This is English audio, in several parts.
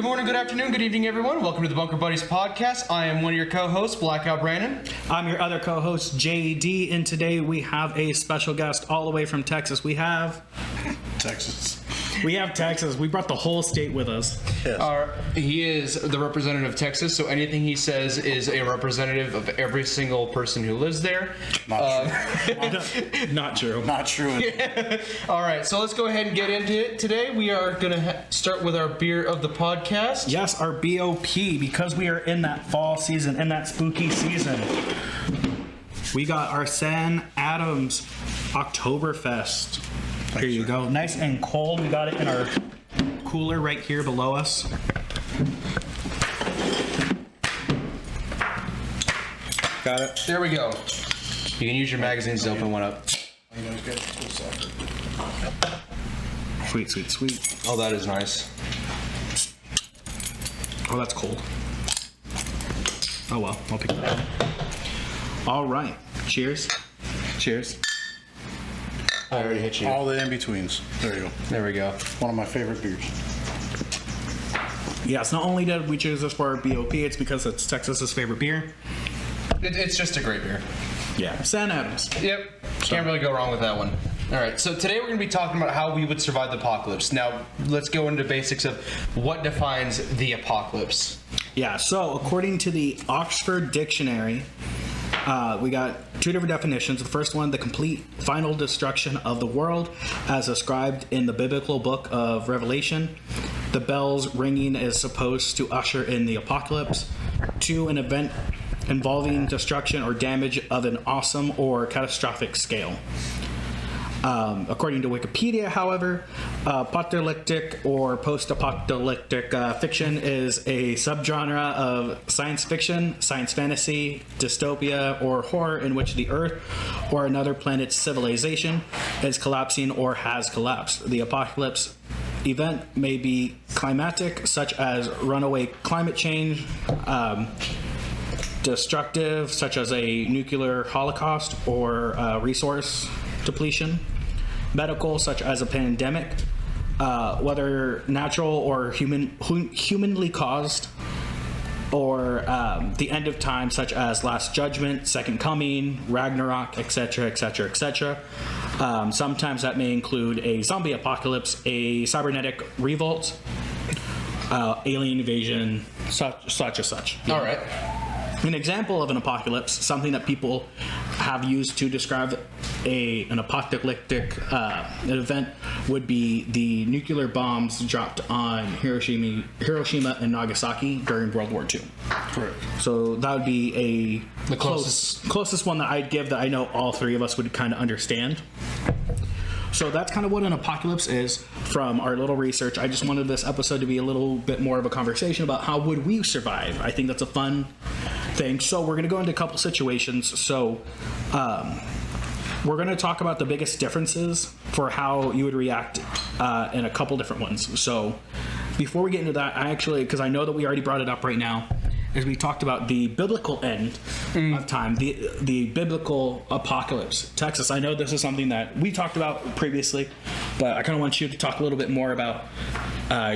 Good morning, good afternoon, good evening, everyone. Welcome to the Bunker Buddies podcast. I am one of your co-hosts, Blackout Brandon. I'm your other co-host, JD, and today we have a special guest all the way from Texas. We have Texas. We brought the whole state with us. Yes. He is the representative of Texas, so anything he says is a representative of every single person who lives there. Not true. Not true. Yeah. All right, so let's go ahead and get into it. Today we are going to start with our beer of the podcast. Yes, our BOP, because we are in that fall season, in that spooky season. We got our San Adams Oktoberfest. Here you go. Nice and cold. We got it in our cooler right here below us. Got it. There we go. You can use your magazines to open one up. Sweet, sweet, sweet. Oh, that is nice. Oh, that's cold. Oh, well. I'll pick it up. All right. Cheers. Cheers. I already hit you. All the in-betweens. There you go. There we go. One of my favorite beers. Yes, not only did we choose this for our BOP, it's because it's Texas's favorite beer. It's just a great beer. Yeah, San Adams. Yep. Can't really go wrong with that one. All right, so today we're going to be talking about how we would survive the apocalypse. Now, let's go into basics of what defines the apocalypse. Yeah, so according to the Oxford Dictionary, we got two different definitions. The first one, the complete final destruction of the world as described in the biblical book of Revelation. The bells ringing is supposed to usher in the apocalypse. Two, an event involving destruction or damage of an awesome or catastrophic scale. According to Wikipedia, however, apocalyptic or post-apocalyptic fiction is a subgenre of science fiction, science fantasy, dystopia, or horror in which the Earth or another planet's civilization is collapsing or has collapsed. The apocalypse event may be climatic, such as runaway climate change, destructive, such as a nuclear holocaust or resource depletion, medical, such as a pandemic, whether natural or humanly caused, or the end of time, such as Last Judgment, Second Coming, Ragnarok, etc., etc., etc. Sometimes that may include a zombie apocalypse, a cybernetic revolt, alien invasion, such as such. All right. An example of an apocalypse, something that people have used to describe an apocalyptic event, would be the nuclear bombs dropped on Hiroshima and Nagasaki during World War II. Correct. So that would be The closest one that I'd give that I know all three of us would kind of understand. So that's kind of what an apocalypse is from our little research. I just wanted this episode to be a little bit more of a conversation about how would we survive. I think that's a fun thing. So we're going to go into a couple situations. So we're going to talk about the biggest differences for how you would react in a couple different ones. So before we get into that, because I know that we already brought it up right now, is we talked about the biblical end of time, the biblical apocalypse. Texas, I know this is something that we talked about previously, but I kind of want you to talk a little bit more about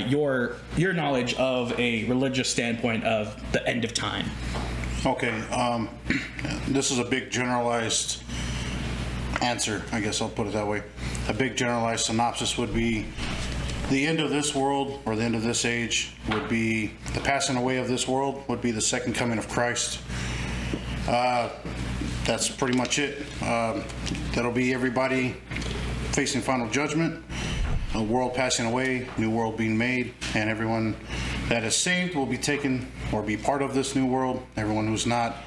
your knowledge of a religious standpoint of the end of time. Okay. This is a big generalized answer, I guess I'll put it that way. A big generalized synopsis would be the end of this world, or the end of this age, would be the passing away of this world, would be the second coming of Christ. That's pretty much it. That'll be everybody facing final judgment, a world passing away, new world being made, and everyone that is saved will be taken or be part of this new world. Everyone who's not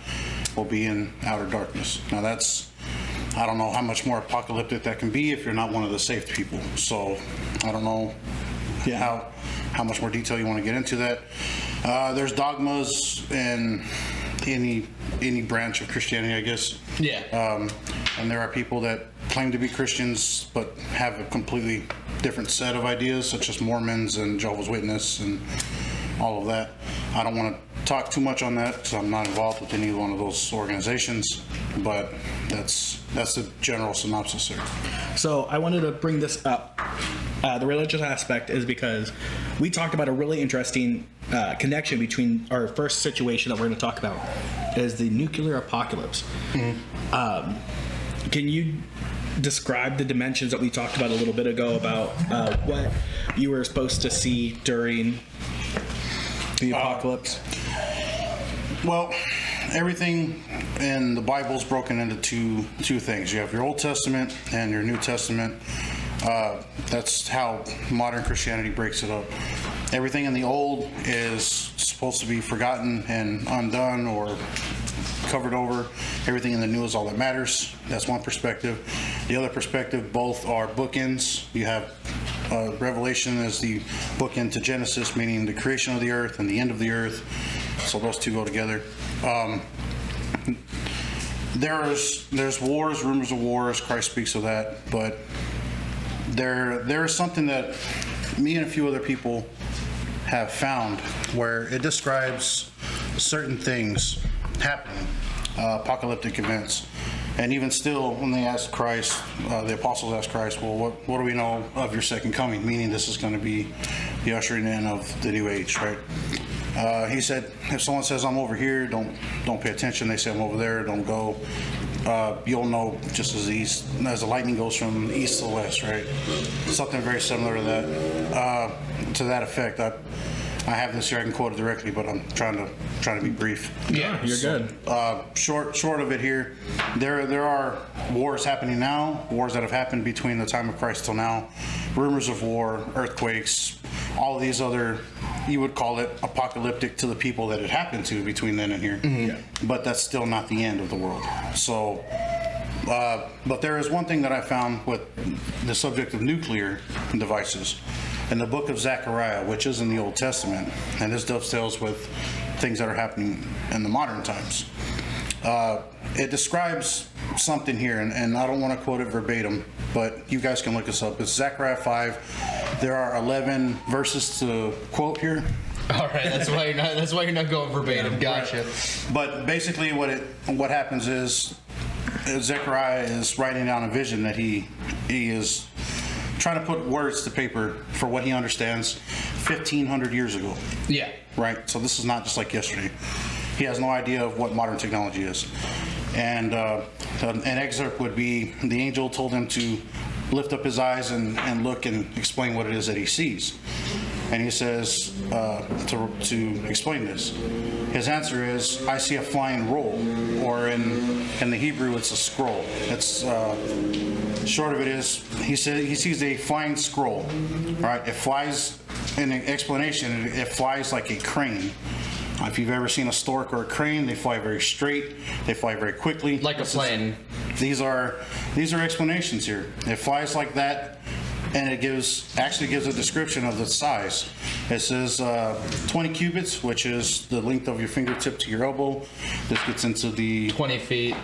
will be in outer darkness. Now I don't know how much more apocalyptic that can be if you're not one of the saved people. So I don't know how much more detail you want to get into that. There's dogmas in any branch of Christianity, I guess. Yeah. And there are people that claim to be Christians but have a completely different set of ideas, such as Mormons and Jehovah's Witnesses and all of that. I don't want to talk too much on that because I'm not involved with any one of those organizations, but that's the general synopsis there. So I wanted to bring this up The religious aspect is because we talked about a really interesting connection between our first situation that we're going to talk about is the nuclear apocalypse. Can you describe the dimensions that we talked about a little bit ago about what you were supposed to see during the apocalypse? Well, everything in the Bible is broken into two things. You have your Old Testament and your New Testament. That's how modern Christianity breaks it up. Everything in the Old is supposed to be forgotten and undone or covered over. Everything in the New is all that matters. That's one perspective. The other perspective, both are bookends. You have Revelation as the bookend to Genesis, meaning the creation of the earth and the end of the earth. So those two go together. There's wars, rumors of wars. Christ speaks of that, but there is something that me and a few other people have found where it describes certain things happening, apocalyptic events. And even still, when they asked Christ, the apostles asked Christ, well, what do we know of your second coming? Meaning this is going to be the ushering in of the new age, right? He said, if someone says I'm over here, don't pay attention. They say I'm over there, don't go. You'll know just as the lightning goes from east to west, right? Something very similar to that, effect. I have this here. I can quote it directly, but I'm trying to be brief. Yeah, you're good. Short of it here, there are wars happening now. Wars that have happened between the time of Christ till now. Rumors of war, earthquakes, all of these other, you would call it apocalyptic to the people that it happened to between then and here. Yeah. But that's still not the end of the world. So, but there is one thing that I found with the subject of nuclear devices. In the book of Zechariah, which is in the Old Testament, and this dovetails with things that are happening in the modern times. It describes something here, and I don't want to quote it verbatim, but you guys can look this up. It's Zechariah 5. There are 11 verses to quote here. All right, that's why you're not going verbatim. Gotcha. Right. But basically, what happens is Zechariah is writing down a vision that he is trying to put words to paper for what he understands 1,500 years ago. Yeah. Right? So this is not just like yesterday. He has no idea of what modern technology is. And an excerpt would be, the angel told him to lift up his eyes and look and explain what it is that he sees. And he says, to explain this, his answer is, I see a flying roll, or in the Hebrew, it's a scroll. It's short of it is, he sees a flying scroll. Right? It flies. In an explanation, it flies like a crane. If you've ever seen a stork or a crane, they fly very straight. They fly very quickly. Like a plane. These are explanations here. It flies like that. And it actually gives a description of the size. It says 20 cubits, which is the length of your fingertip to your elbow. This gets into the 20 feet.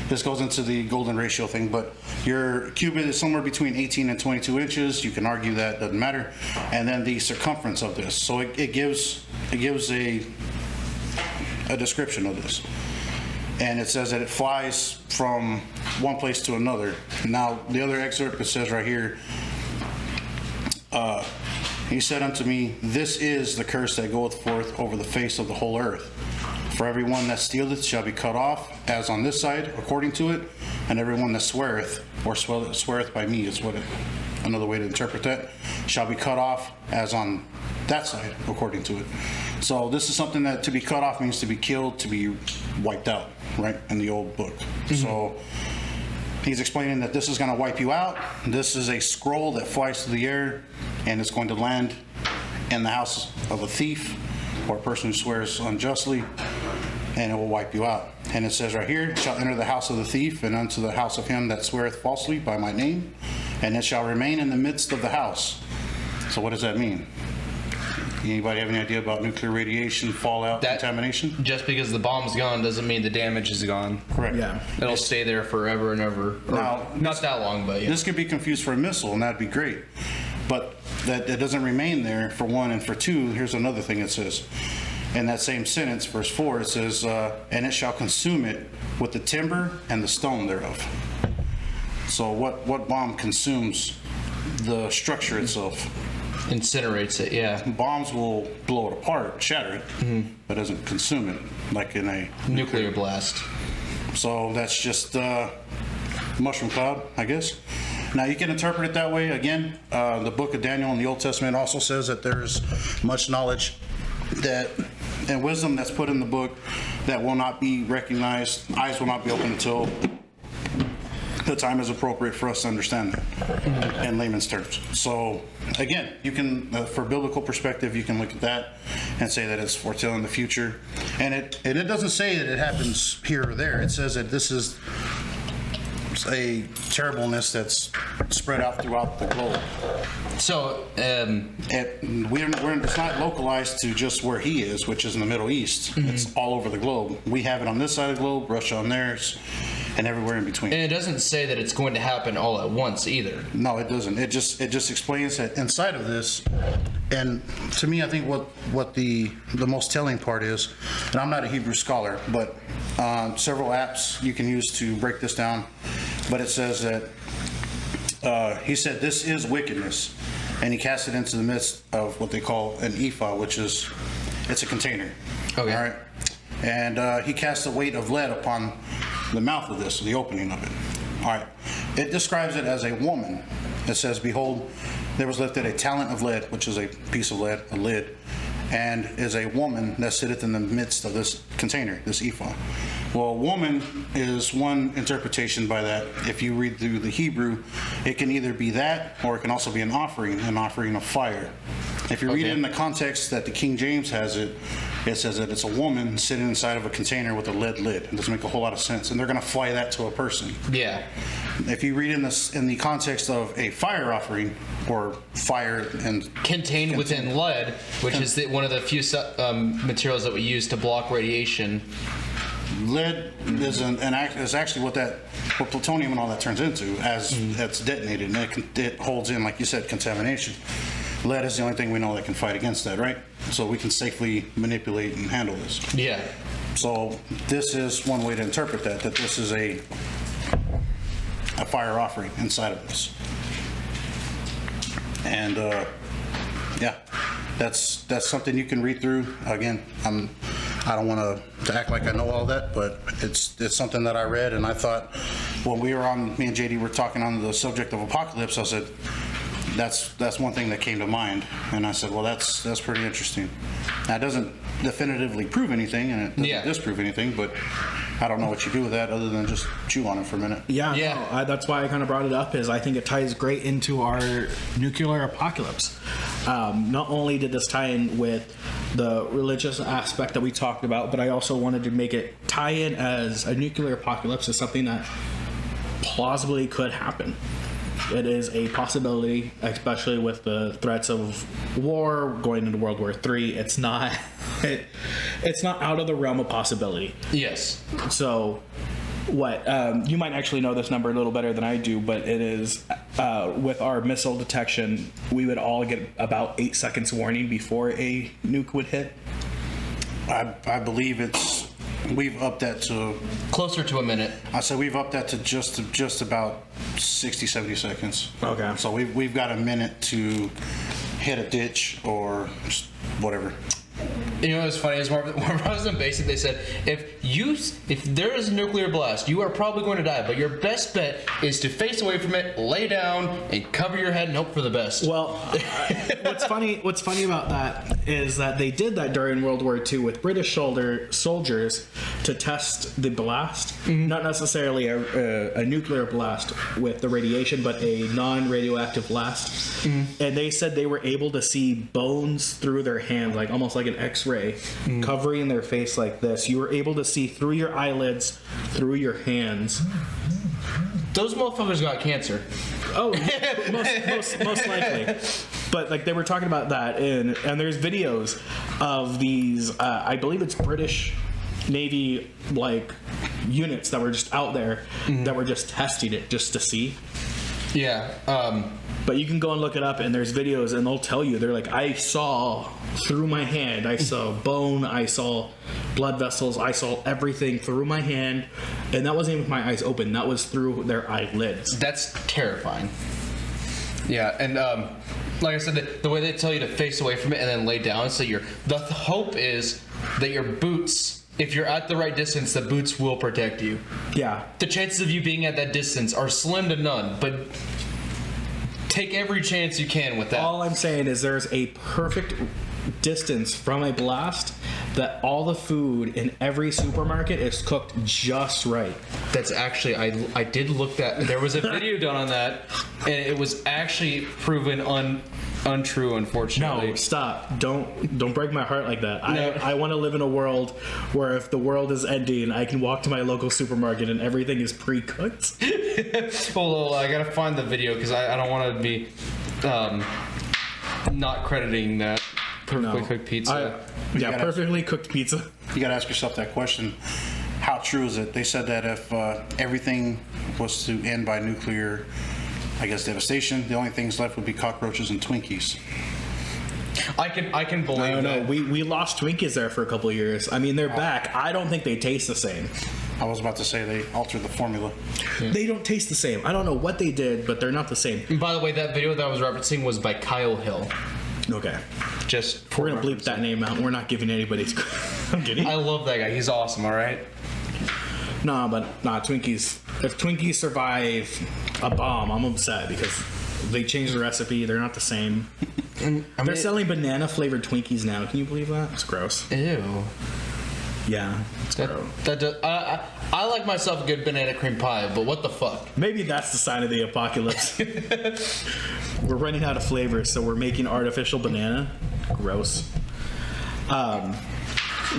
This goes into the golden ratio thing, but your cubit is somewhere between 18 and 22 inches. You can argue that, doesn't matter. And then the circumference of this. So it gives a description of this. And it says that it flies from one place to another. Now, the other excerpt, it says right here, he said unto me, this is the curse that goeth forth over the face of the whole earth. For everyone that stealeth shall be cut off, as on this side, according to it, and everyone that sweareth, or sweareth by me is another way to interpret that, shall be cut off, as on that side, according to it. So this is something that to be cut off means to be killed, to be wiped out, right, in the old book. Mm-hmm. So he's explaining that this is going to wipe you out. This is a scroll that flies through the air, and it's going to land in the house of a thief or a person who swears unjustly, and it will wipe you out. And it says right here, it shall enter the house of the thief and unto the house of him that sweareth falsely by my name, and it shall remain in the midst of the house. So what does that mean? Anybody have any idea about nuclear radiation, fallout, contamination? Just because the bomb's gone doesn't mean the damage is gone. Correct. Yeah. It'll stay there forever and ever. Now, not that long, but yeah. This could be confused for a missile, and that'd be great. But that it doesn't remain there, for one, and for two, here's another thing it says. In that same sentence, verse 4, it says, and it shall consume it with the timber and the stone thereof. So what bomb consumes the structure itself. Incinerates it, yeah. Bombs will blow it apart, shatter it, but doesn't consume it like in a Nuclear blast. So that's just mushroom cloud, I guess. Now you can interpret it that way. Again, the book of Daniel in the Old Testament also says that there's much knowledge that and wisdom that's put in the book that will not be recognized. Eyes will not be open until the time is appropriate for us to understand that in layman's terms. So again, you can, for biblical perspective, you can look at that and say that it's foretelling the future. And it doesn't say that it happens here or there. It says that this is a terribleness that's spread out throughout the globe. So, it's not localized to just where he is, which is in the Middle East. It's all over the globe. We have it on this side of the globe, Russia on theirs, and everywhere in between. and it doesn't say that it's going to happen all at once either. No, it doesn't. It just explains that inside of this, and to me, I think what the most telling part is, and I'm not a Hebrew scholar, but several apps you can use to break this down. But it says that he said this is wickedness, and he cast it into the midst of what they call an ephah, which is it's a container. Okay. All right. And he cast a weight of lead upon the mouth of this, the opening of it. All right. It describes it as a woman. It says, "Behold, there was lifted a talent of lead," which is a piece of lead, a lid, and is a woman that sitteth in the midst of this container, this ephah. Well, a woman is one interpretation by that. If you read through the Hebrew, it can either be that, or it can also be an offering of fire. If you read it in the context that the King James has it, it says that it's a woman sitting inside of a container with a lead lid. It doesn't make a whole lot of sense, and they're going to fly that to a person. Yeah. If you read in the context of a fire offering, or fire and Contained within lead, which is one of the few materials that we use to block radiation. lead is actually what plutonium and all that turns into as that's detonated, and it holds in, like you said, contamination. Lead is the only thing we know that can fight against that, right? So we can safely manipulate and handle this. Yeah. So this is one way to interpret that this is a fire offering inside of this. And yeah, that's something you can read through. Again, I don't want to act like I know all that, but it's something that I read, and I thought when me and JD were talking on the subject of apocalypse, I said that's one thing that came to mind, and I said, well, that's pretty interesting. Now, it doesn't definitively prove anything, and it doesn't disprove anything, but I don't know what you do with that other than just chew on it for a minute. Yeah. No, that's why I kind of brought it up, is I think it ties great into our nuclear apocalypse. Not only did this tie in with the religious aspect that we talked about, but I also wanted to make it tie in as a nuclear apocalypse is something that plausibly could happen. It is a possibility, especially with the threats of war going into World War III. It's not out of the realm of possibility. Yes. So, you might actually know this number a little better than I do, but it is with our missile detection, we would all get about 8 seconds warning before a nuke would hit. I believe we've upped that to Closer to a minute. I said we've upped that to just about 60, 70 seconds. Okay. So we've got a minute to hit a ditch or just whatever. You know what's funny is when I was in basic, they said if there is a nuclear blast, you are probably going to die, but your best bet is to face away from it, lay down, and cover your head and hope for the best. Well, what's funny about that is that they did that during World War II with British soldiers to test the blast, not necessarily a nuclear blast with the radiation, but a non-radioactive blast. And they said they were able to see bones through their hands, like almost like an X-ray, covering their face like this. You were able to see through your eyelids, through your hands. Those motherfuckers got cancer. Oh, most likely. But like they were talking about that, and there's videos of these. I believe it's British Navy like units that were just out there that were just testing it just to see. Yeah. But you can go and look it up, and there's videos, and they'll tell you. They're like, I saw through my hand. I saw bone. I saw blood vessels. I saw everything through my hand, and that wasn't even with my eyes open. That was through their eyelids. That's terrifying. Yeah, and like I said, the way they tell you to face away from it and then lay down, so the hope is that your boots, if you're at the right distance, the boots will protect you. Yeah. The chances of you being at that distance are slim to none, but take every chance you can with that. All I'm saying is there's a perfect distance from a blast that all the food in every supermarket is cooked just right. That's actually, I did look that, there was a video done on that, and it was actually proven untrue, unfortunately. No, stop. Don't break my heart like that. No. I want to live in a world where if the world is ending, I can walk to my local supermarket and everything is pre-cooked. Well, I gotta find the video because I don't want to be not crediting that perfectly cooked pizza. Perfectly cooked pizza. You got to ask yourself that question. How true is it? They said that if everything was to end by nuclear, I guess, devastation, the only things left would be cockroaches and Twinkies. I can believe No, that. we lost Twinkies there for a couple of years. I mean, they're back. I don't think they taste the same. I was about to say they altered the formula. They don't taste the same. I don't know what they did, but they're not the same. And by the way, that video that I was referencing was by Kyle Hill. Okay. Just We're going to bleep that name out. We're not giving anybody... I'm kidding. I love that guy. He's awesome, all right? Twinkies. If Twinkies survive a bomb, I'm upset because they changed the recipe. They're not the same. They're selling banana flavored Twinkies now. Can you believe that? It's gross. Ew. Yeah, it's gross. I like myself a good banana cream pie, but what the fuck? Maybe that's the sign of the apocalypse. We're running out of flavors, so we're making artificial banana. Gross.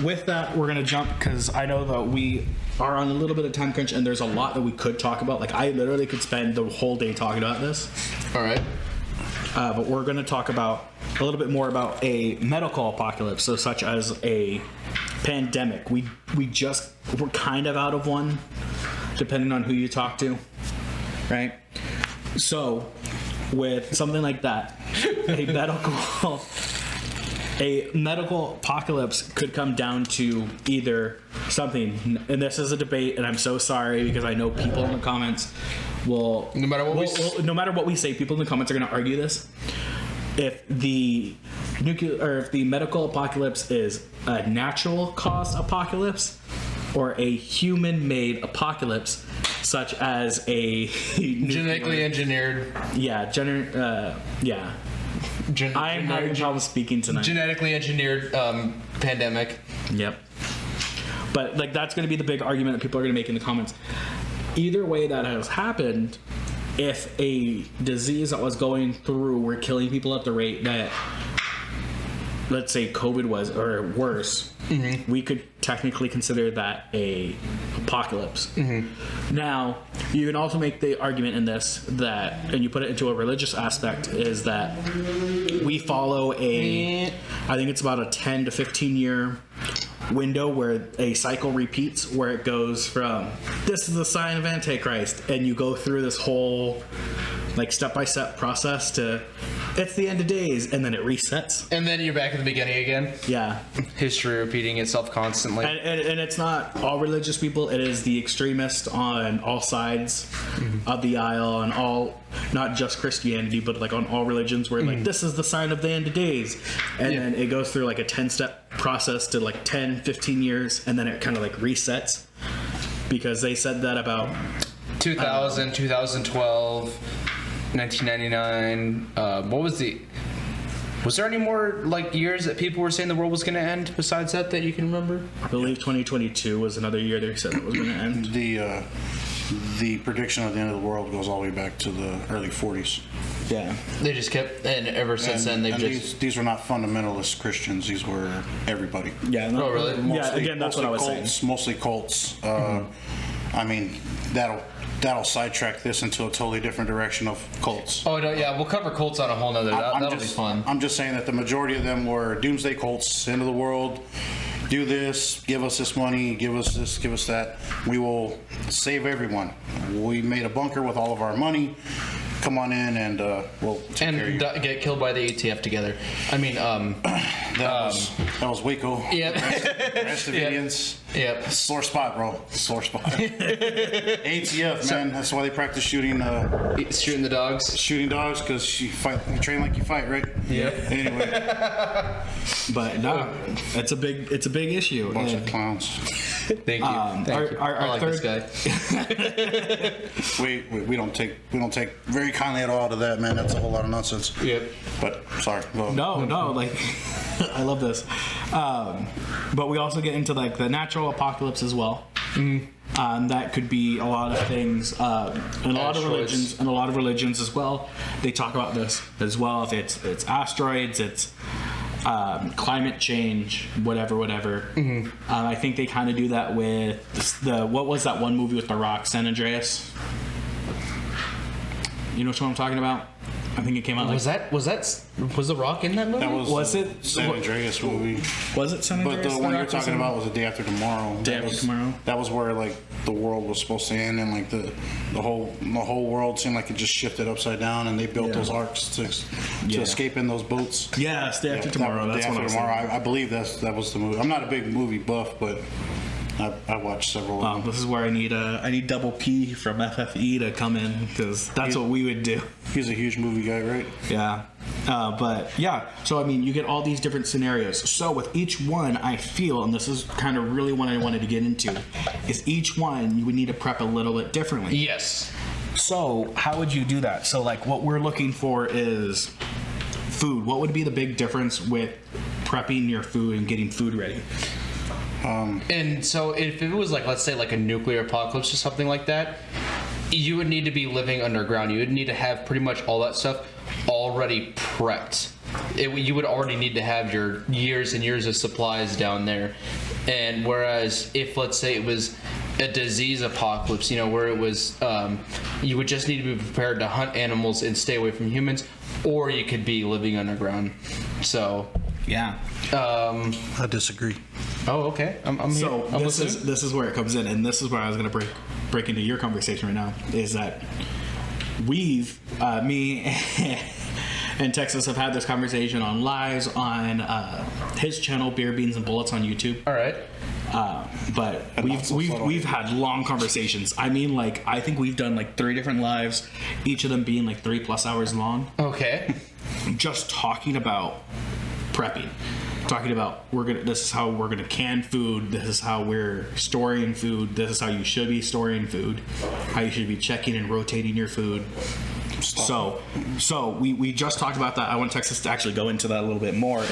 With that, we're gonna jump because I know that we are on a little bit of time crunch, and there's a lot that we could talk about. Like I literally could spend the whole day talking about this. All right. But we're going to talk about a little bit more about a medical apocalypse, so such as a pandemic. We're kind of out of one, depending on who you talk to, right? So, with something like that, a medical apocalypse could come down to either something, and this is a debate, and I'm so sorry because I know people in the comments will, no matter what we say, people in the comments are going to argue this. If the medical apocalypse is a natural cause apocalypse or a human-made apocalypse, such as a Genetically engineered. I'm having trouble speaking tonight. Genetically engineered pandemic. Yep. But like that's going to be the big argument that people are going to make in the comments. Either way that has happened, if a disease that was going through were killing people at the rate that, let's say, COVID was, or worse, we could technically consider that a apocalypse. Now, you can also make the argument in this that, and you put it into a religious aspect, is that we follow I think it's about a 10 to 15 year window where a cycle repeats, where it goes from this is the sign of Antichrist, and you go through this whole like step-by-step process to it's the end of days, and then it resets, and then you're back at the beginning again. Yeah, history repeating itself constantly. And it's not all religious people, it is the extremists on all sides of the aisle, on all, not just Christianity, but like on all religions, where like this is the sign of the end of days, and then it goes through like a 10-step process to like 10-15 years, and then it kind of like resets, because they said that about 2000, 2012, 1999. Was there any more like years that people were saying the world was going to end besides that you can remember? I believe 2022 was another year they said it was going to end. The prediction of the end of the world goes all the way back to the early 40s. Yeah. They just kept, and ever since then they've just... These were not fundamentalist Christians. These were everybody. Yeah. Oh, really? Again, that's what I was saying. Mostly cults. I mean, that'll sidetrack this into a totally different direction of cults. Oh, no, yeah, we'll cover cults on a whole nother. That'll be fun. I'm just saying that the majority of them were doomsday cults, end of the world, do this, give us this money, give us this, give us that. We will save everyone. We made a bunker with all of our money. Come on in and we'll take care of you. And get killed by the ATF together. I mean, that was Waco. Yeah. Rest of Indians. Yep. Sore spot, bro. Sore spot. ATF, man. That's why they practice shooting Shooting the dogs. shooting dogs, because you train like you fight, right? Yeah. Anyway, But no, it's a big issue. bunch And, of clowns. Thank you. Thank you. I like this guy. We don't take very kindly at all to that, man. That's a whole lot of nonsense. Yep. But sorry. Go. no, like I love this. But we also get into like the natural apocalypse as well. That could be a lot of things, and a lot of religions as well. They talk about this as well. If it's asteroids, it's climate change, whatever. I think they kind of do that with what was that one movie with The Rock, San Andreas? You know what I'm talking about? I think it came out. Was The Rock in that movie? That Was it? San Andreas movie? Was it San Andreas? But the one you're talking about was The Day After Tomorrow. Day After Tomorrow. That was where like the world was supposed to end, and like the whole world seemed like it just shifted upside down, and they built those arcs to escape in those boats. Yes, Day After Tomorrow. That's Day what I After was Tomorrow. saying. I believe that was the movie. I'm not a big movie buff, but I watched several of them. This is where I need Double P from FFE to come in, because that's what we would do. He's a huge movie guy, right? Yeah. But yeah, so I mean, you get all these different scenarios. So with each one, I feel, and this is kind of really what I wanted to get into, is each one you would need to prep a little bit differently. Yes. So how would you do that? So like what we're looking for is food. What would be the big difference with prepping your food and getting food ready? And so if it was like, let's say like a nuclear apocalypse or something like that, you would need to be living underground. You would need to have pretty much all that stuff already prepped. You would already need to have your years and years of supplies down there. And whereas if, let's say, it was a disease apocalypse, where it was, you would just need to be prepared to hunt animals and stay away from humans, or you could be living underground. So, Yeah. I disagree. oh, okay. I'm So here. I'm this listening. is where it comes in, and this is where I was going to break into your conversation right now. Is that me and Texas have had this conversation on lives on his channel, Beer.Beans.Bullets on YouTube. All right. But we've had long conversations. I mean, like I think we've done like 3 different lives, each of them being like 3+ hours long, Okay. just talking about prepping. Talking about this is how we're gonna can food, this is how we're storing food, this is how you should be storing food, how you should be checking and rotating your food. So we just talked about that. I want Texas to actually go into that a little bit more.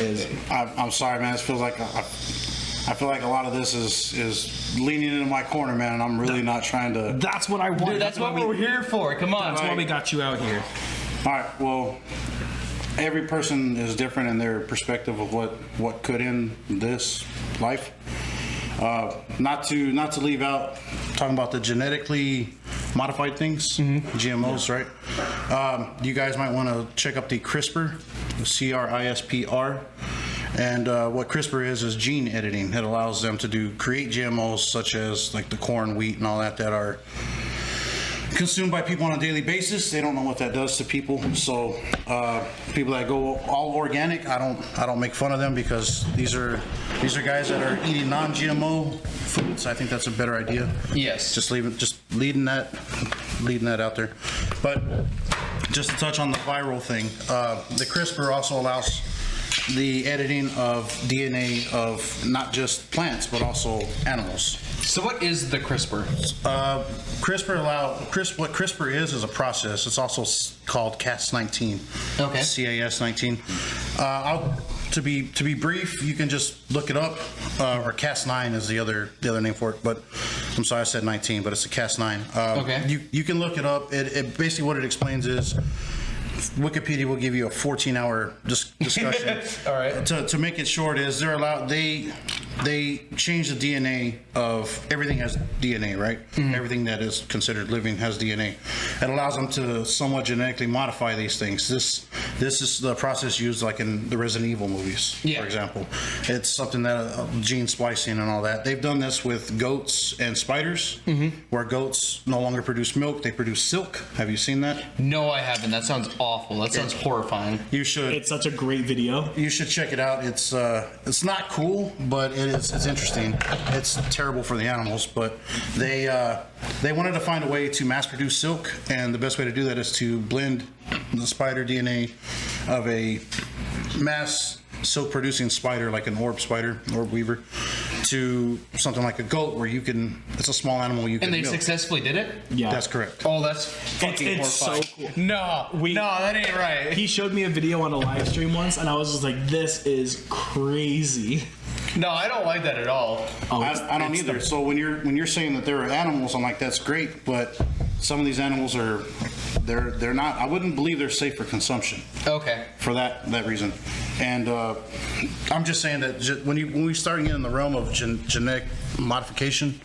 I'm sorry, man. It feels like I feel like a lot of this is leaning into my corner, man, and I'm really not trying to. That's what I want. Dude, that's what we're here for. Come on. That's why we got you out here. All right. Well, every person is different in their perspective of what could end this life. Not to leave out talking about the genetically modified things, GMOs, right? You guys might want to check up the CRISPR, CRISPR. And what CRISPR is gene editing. It allows them to create GMOs such as like the corn, wheat, and all that are consumed by people on a daily basis. They don't know what that does to people. So people that go all organic, I don't make fun of them, because these are guys that are eating non-GMO foods. I think that's a better idea. Yes. Just leading that out there. But just to touch on the viral thing, the CRISPR also allows the editing of DNA of not just plants but also animals. So what is the CRISPR? What CRISPR is a process. It's also called Cas19. Okay. Cas19. To be brief, you can just look it up, or Cas9 is the other name for it. But I'm sorry, I said 19, but it's a Cas9. Okay. You can look it up. It basically what it explains is, Wikipedia will give you a 14-hour discussion. All right. To make it short, is they change the DNA of everything has DNA, right? Mm-hmm. Everything that is considered living has DNA. It allows them to somewhat genetically modify these things. This is the process used like in the Resident Evil movies, for example. It's something that gene splicing and all that. They've done this with goats and spiders, where goats no longer produce milk; they produce silk. Have you seen that? No, I haven't. That sounds awful. That sounds horrifying. You should. It's such a great video. You should check it out. It's not cool, but it's interesting. It's terrible for the animals, but they wanted to find a way to mass produce silk, and the best way to do that is to blend the spider DNA of a mass silk producing spider, like an orb weaver, to something like a goat, where you can, it's a small animal you can And they milk. successfully did it? Yeah. That's correct. Oh, that's fucking It's so horrifying. cool. No, that ain't right. He showed me a video on a live stream once, and I was just like, "This is crazy." No, I don't like that at all. Oh, I don't either. So when you're saying that there are animals, I'm like, that's great, but some of these animals are, they're not. I wouldn't believe they're safe for consumption. Okay. For that reason, and I'm just saying that when we start getting in the realm of genetic modification,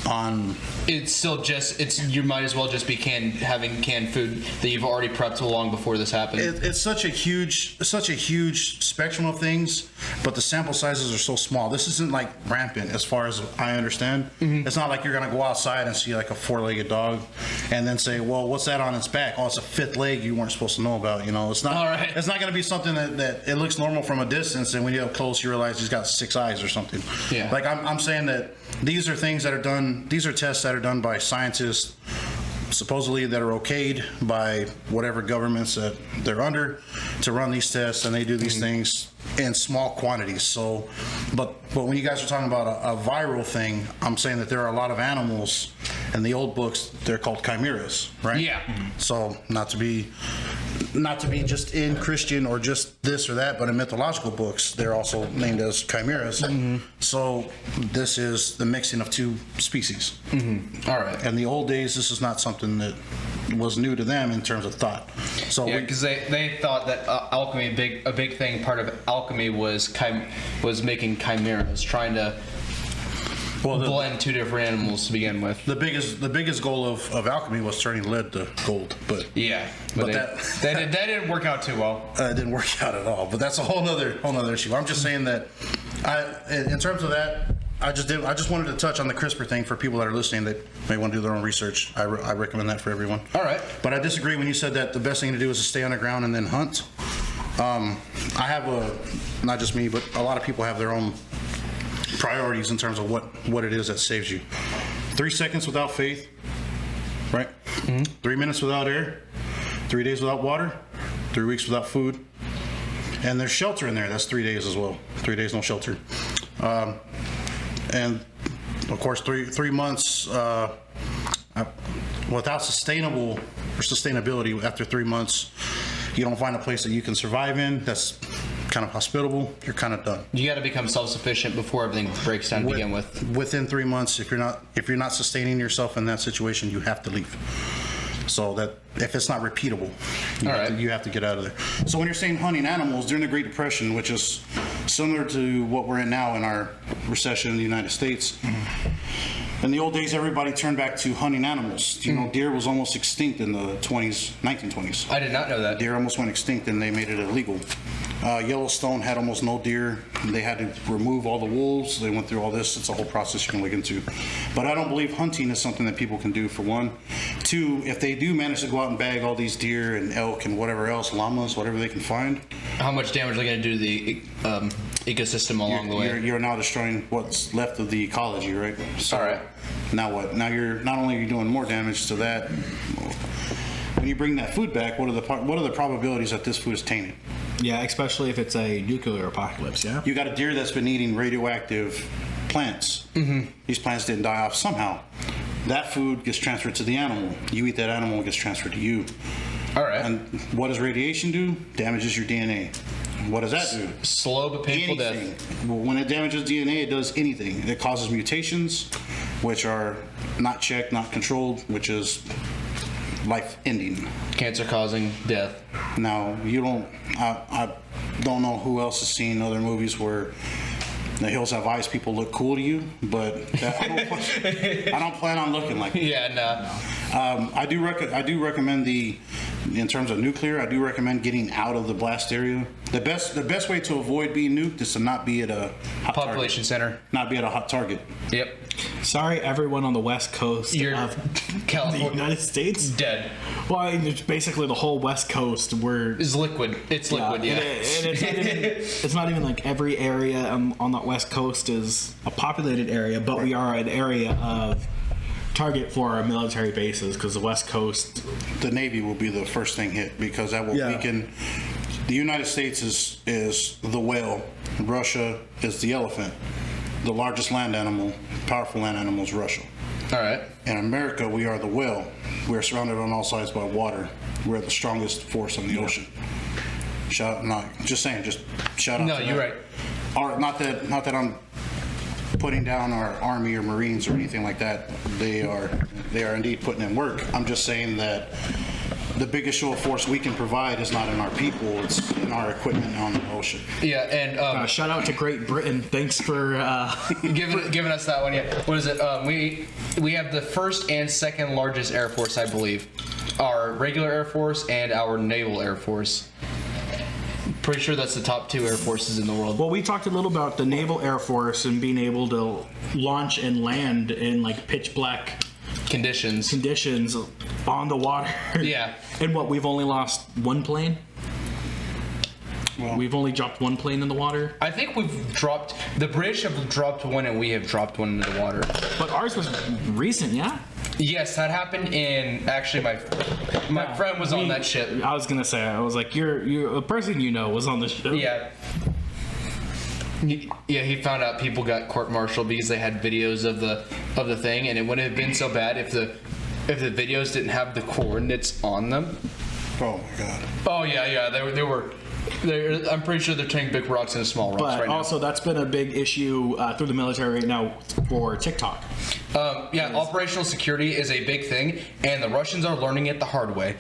on It's still just you might as well just be having canned food that you've already prepped long before this happened. it's such a huge spectrum of things, but the sample sizes are so small. This isn't like rampant as far as I understand. It's not like you're gonna go outside and see like a 4-legged dog and then say, well, what's that on its back? Oh, it's a 5th leg you weren't supposed to know about. It's not. All right. It's not gonna be something that it looks normal from a distance, and when you get up close you realize he's got 6 eyes or something. Yeah. Like I'm saying that these are things that are done. These are tests that are done by scientists, supposedly that are okayed by whatever governments that they're under to run these tests, and they do these things in small quantities. So, but when you guys are talking about a viral thing, I'm saying that there are a lot of animals in the old books. They're called chimeras, right? Yeah. So not to be just in Christian or just this or that, but in mythological books, they're also named as chimeras. So this is the mixing of 2 species. All right. In the old days, this is not something that was new to them in terms of thought. So Yeah, because they thought that alchemy, a big thing, part of alchemy was making chimeras, trying to blend 2 different animals to begin with. the biggest goal of alchemy was turning lead to gold, but Yeah, but that didn't work out too well. it didn't work out at all. But that's a whole nother issue. I'm just saying that in terms of that, I just wanted to touch on the CRISPR thing for people that are listening that may want to do their own research. I recommend that for everyone. All right. But I disagree when you said that the best thing to do is to stay on the ground and then hunt. I have not just me, but a lot of people have their own priorities in terms of what it is that saves you. 3 seconds without faith, right? 3 minutes without air, 3 days without water, 3 weeks without food, and there's shelter in there. That's 3 days as well. 3 days no shelter, and of course 3 months without sustainability. After 3 months, you don't find a place that you can survive in that's kind of hospitable, you're kind of done. You got to become self-sufficient before everything breaks down to begin with. Within 3 months, if you're not sustaining yourself in that situation, you have to leave. So that if it's not repeatable, you have to get out of there. So when you're saying hunting animals during the Great Depression, which is similar to what we're in now in our recession in the United States, in the old days, everybody turned back to hunting animals. You know, deer was almost extinct in the 1920s. I did not know that. Deer almost went extinct, and they made it illegal. Yellowstone had almost no deer. They had to remove all the wolves. They went through all this. It's a whole process you can look into. But I don't believe hunting is something that people can do, for one. 2, if they do manage to go out and bag all these deer and elk and whatever else, llamas, whatever they can find, How much damage are they going to do to the ecosystem along the way? you're now destroying what's left of the ecology, right? So All right. now what? Now you're not only are you doing more damage to that. When you bring that food back, what are the probabilities that this food is tainted? Yeah, especially if it's a nuclear apocalypse. Yeah. You got a deer that's been eating radioactive plants. These plants didn't die off somehow. That food gets transferred to the animal. You eat that animal, it gets transferred to you. All right. And what does radiation do? Damages your DNA. What does that do? Slow but painful Anything. death. Well, when it damages DNA, it does anything. It causes mutations, which are not checked, not controlled, which is life-ending. Cancer causing death. Now, I don't know who else has seen other movies where the Hills Have Eyes people look cool to you, but I don't plan on looking like that. Yeah, no. I do recommend the in terms of nuclear, I do recommend getting out of the blast area. The best way to avoid being nuked is to not be at a hot Population center. Not be at a hot target. Yep. Sorry, everyone on the west coast You're of the California. United States. Dead. Well, I mean, it's basically the whole west coast. We're It's liquid. It's liquid, yeah. And it's not even like every area on the west coast is a populated area, but we are an area of target for our military bases because the west coast. The Navy will be the first thing hit because that will weaken. The United States is the whale. Russia is the elephant. The largest land animal, powerful land animal is Russia. All right. In America, we are the whale. We're surrounded on all sides by water. We're the strongest force on the ocean. Shout out. No, to you're that. right. Not that I'm putting down our Army or Marines or anything like that. They are indeed putting in work. I'm just saying that the biggest show of force we can provide is not in our people, it's in our equipment on the ocean. Yeah, and Shout out to Great Britain. Thanks for giving us that one. Yeah. What is it? We have the first and second largest Air Force, I believe. Our regular Air Force and our Naval Air Force. Pretty sure that's the top 2 air forces in the world. Well, we talked a little about the Naval Air Force and being able to launch and land in like pitch black conditions on the water. Yeah. And we've only lost one plane? Well, We've only dropped one plane in the water? I think the British have dropped one and we have dropped one into the water. But ours was recent, yeah? Yes, that happened in, actually my friend was on that ship. I was going to say, I was like, you're a person you know was on the ship. Yeah. Yeah, he found out people got court-martialed because they had videos of the thing, and it wouldn't have been so bad if the videos didn't have the coordinates on them. oh my God. Oh yeah, they were. I'm pretty sure they're turning big rocks into small rocks But right now. also, that's been a big issue through the military right now for TikTok. Operational security is a big thing, and the Russians are learning it the hard way.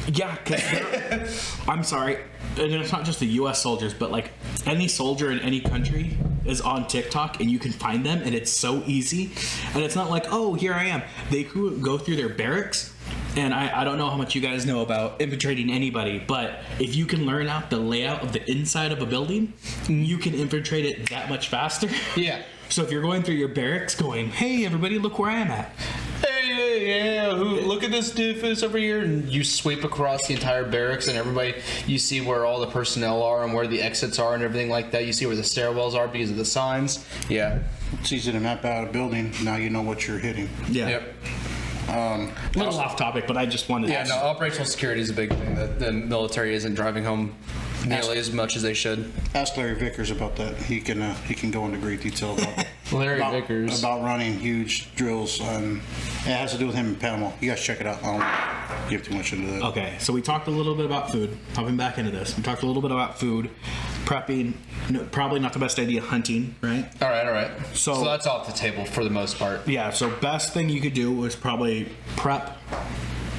Yeah, because I'm sorry, and it's not just the U.S. soldiers, but like any soldier in any country is on TikTok, and you can find them, and it's so easy. And it's not like, oh, here I am. They could go through their barracks. And I don't know how much you guys know about infiltrating anybody, but if you can learn out the layout of the inside of a building, you can infiltrate it that much faster. Yeah. So if you're going through your barracks going, hey, everybody, look where I am at. Hey, look at this doofus over here, and you sweep across the entire barracks, and everybody, you see where all the personnel are and where the exits are and everything like that. You see where the stairwells are because of the signs. Yeah. It's easy to map out a building. Now you know what you're hitting. Yeah. Yep. A little off topic, but I just wanted Yeah, to... no, operational security is a big thing that the military isn't driving home nearly as much as they should. Ask Larry Vickers about that. He can go into great detail about Larry Vickers. about running huge drills. It has to do with him in Panama. You guys check it out. I don't give too much into that. Okay, so we talked a little bit about food. Hopping back into this, we talked a little bit about food, prepping. No, probably not the best idea. Hunting, right? All right. So that's off the table for the most part. Yeah. So best thing you could do was probably prep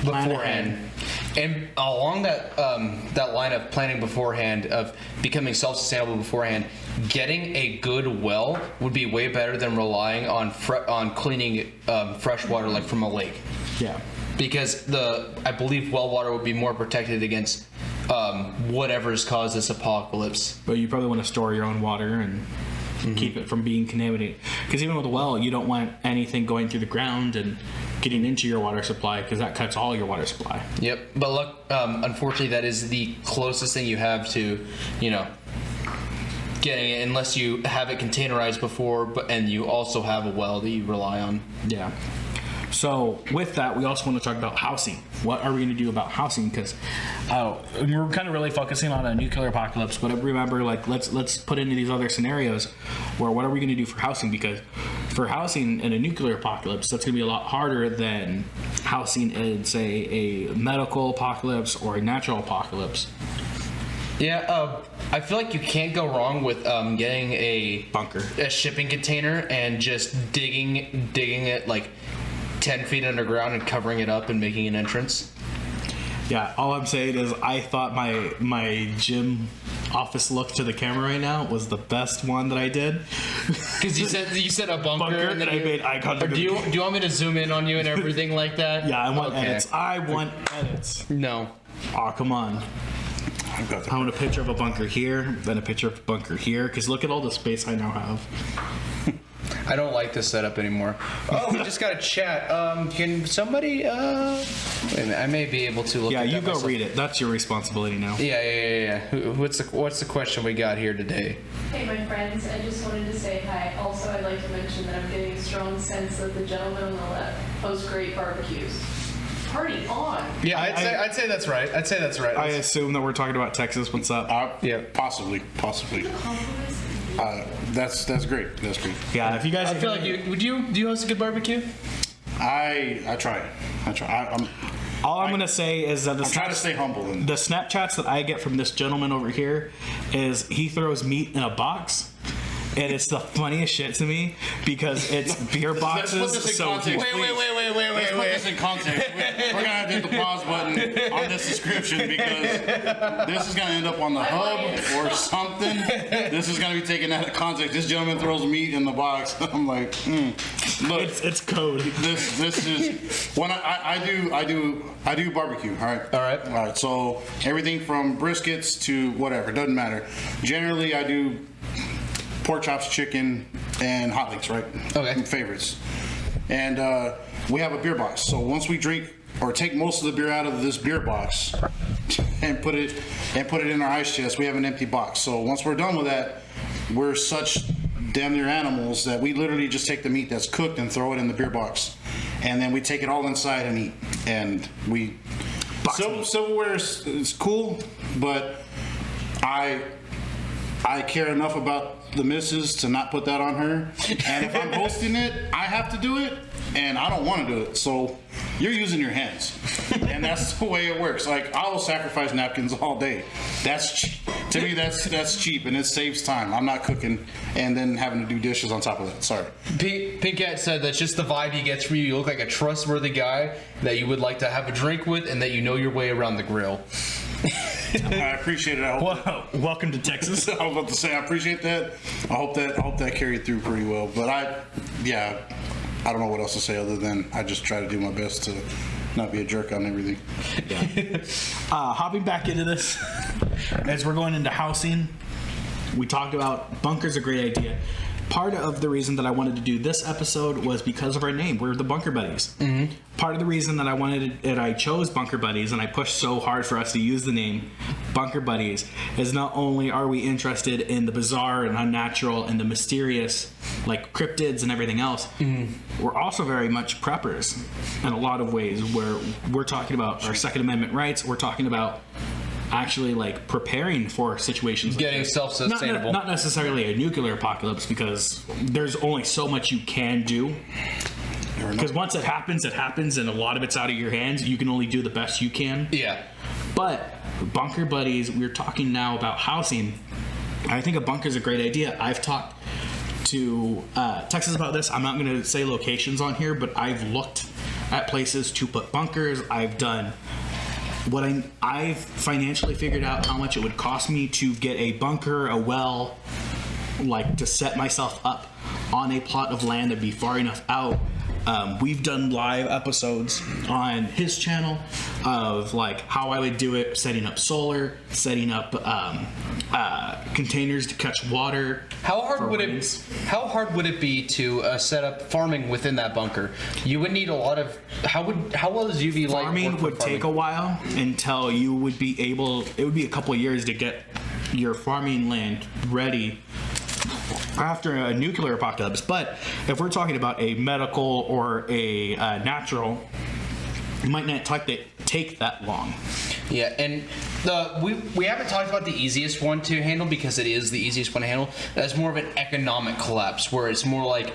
plan Beforehand. ahead. And along that line of planning beforehand, of becoming self-sustainable beforehand, getting a good well would be way better than relying on cleaning fresh water like from a lake. Yeah. Because I believe well water would be more protected against whatever's caused this apocalypse. But you probably want to store your own water and keep it from being contaminated. Because even with a well, you don't want anything going through the ground and getting into your water supply, because that cuts all your water supply. Yep. But look, unfortunately, that is the closest thing you have to, getting it, unless you have it containerized before, and you also have a well that you rely on. Yeah. So with that, we also want to talk about housing. What are we going to do about housing? Because we're kind of really focusing on a nuclear apocalypse, but remember, like let's put into these other scenarios where what are we going to do for housing? Because for housing in a nuclear apocalypse, that's going to be a lot harder than housing in, say, a medical apocalypse or a natural apocalypse. Yeah, I feel like you can't go wrong with getting a Bunker. a shipping container, and just digging it like 10 feet underground and covering it up and making an entrance. Yeah, all I'm saying is I thought my gym office look to the camera right now was the best one that I did. Because you said a bunker, And then I made eye contact. Or do you want me to zoom in on you and everything like that? Yeah, I want Okay. edits. I want edits. No. Oh, come on. I've got I want a picture of a bunker here, then a picture of a bunker here, because look at all the space I now have. I don't like this setup anymore. Oh, we just got a chat. Can somebody? Wait a minute. I may be able to look. Yeah, at you that go myself. read it. That's your responsibility now. Yeah. What's the question we got here today? Hey, my friends, I just wanted to say hi. Also, I'd like to mention that I'm getting a strong sense that the gentleman on the left hosts great barbecues. Party on! Yeah, I'd say that's right. I assume that we're talking about Texas. What's up? Yeah. Possibly. That's great. That's great. Yeah, if you guys I feel like do you host a good barbecue? I try. all I'm gonna say is that I'm trying to stay humble. And the Snapchats that I get from this gentleman over here is he throws meat in a box. And it's the funniest shit to me because it's beer boxes. Let's put this in context. Wait. Let's put this in context. We're gonna have to hit the pause button on this description because this is gonna end up on the hub or something. This is gonna be taken out of context. This gentleman throws meat in the box. I'm like, look, It's code. this is when I do barbecue. All right. So everything from briskets to whatever, doesn't matter. Generally, I do pork chops, chicken, and hot links, right? Okay. Favorites. And we have a beer box. So once we drink or take most of the beer out of this beer box and put it in our ice chest, we have an empty box. So once we're done with that, we're such damn near animals that we literally just take the meat that's cooked and throw it in the beer box. And then we take it all inside and eat. And we silverware is cool, but I care enough about the missus to not put that on her. And if I'm hosting it, I have to do it, and I don't want to do it. So you're using your hands, and that's the way it works. Like, I will sacrifice napkins all day. To me, that's cheap, and it saves time. I'm not cooking and then having to do dishes on top of that. Sorry. Pink Cat said that's just the vibe he gets from you. You look like a trustworthy guy that you would like to have a drink with, and that you know your way around the grill. I appreciate it. I hope Whoa, welcome to Texas. I was about to say I appreciate that. I hope that carried through pretty well. But I don't know what else to say other than I just try to do my best to not be a jerk on everything. Hopping back into this, as we're going into housing, we talked about bunkers, a great idea. Part of the reason that I wanted to do this episode was because of our name. We're the Bunker Buddies. Mm-hmm. Part of the reason that I chose Bunker Buddies and I pushed so hard for us to use the name Bunker Buddies is not only are we interested in the bizarre and unnatural and the mysterious, like cryptids and everything else, we're also very much preppers in a lot of ways where we're talking about our Second Amendment rights. We're talking about actually like preparing for situations Getting like this. self-sustainable. Not necessarily a nuclear apocalypse because there's only so much you can do. Because once it happens, and a lot of it's out of your hands. You can only do the best you can. Yeah. But Bunker Buddies, we're talking now about housing. I think a bunker is a great idea. I've talked to Texas about this. I'm not going to say locations on here, but I've looked at places to put bunkers. I've done I've financially figured out how much it would cost me to get a bunker, a well, like to set myself up on a plot of land that'd be far enough out. We've done live episodes on his channel of like how I would do it, setting up solar, setting up containers to catch water. How hard would it be to set up farming within that bunker? You would need a lot of. How well does UV light Farming work for would take a while until you would be able. It would be a couple of years to get your farming land ready after a nuclear apocalypse. But if we're talking about a medical or a natural, it might not take that long. Yeah, and we haven't talked about the easiest one to handle because it is the easiest one to handle. That's more of an economic collapse where it's more like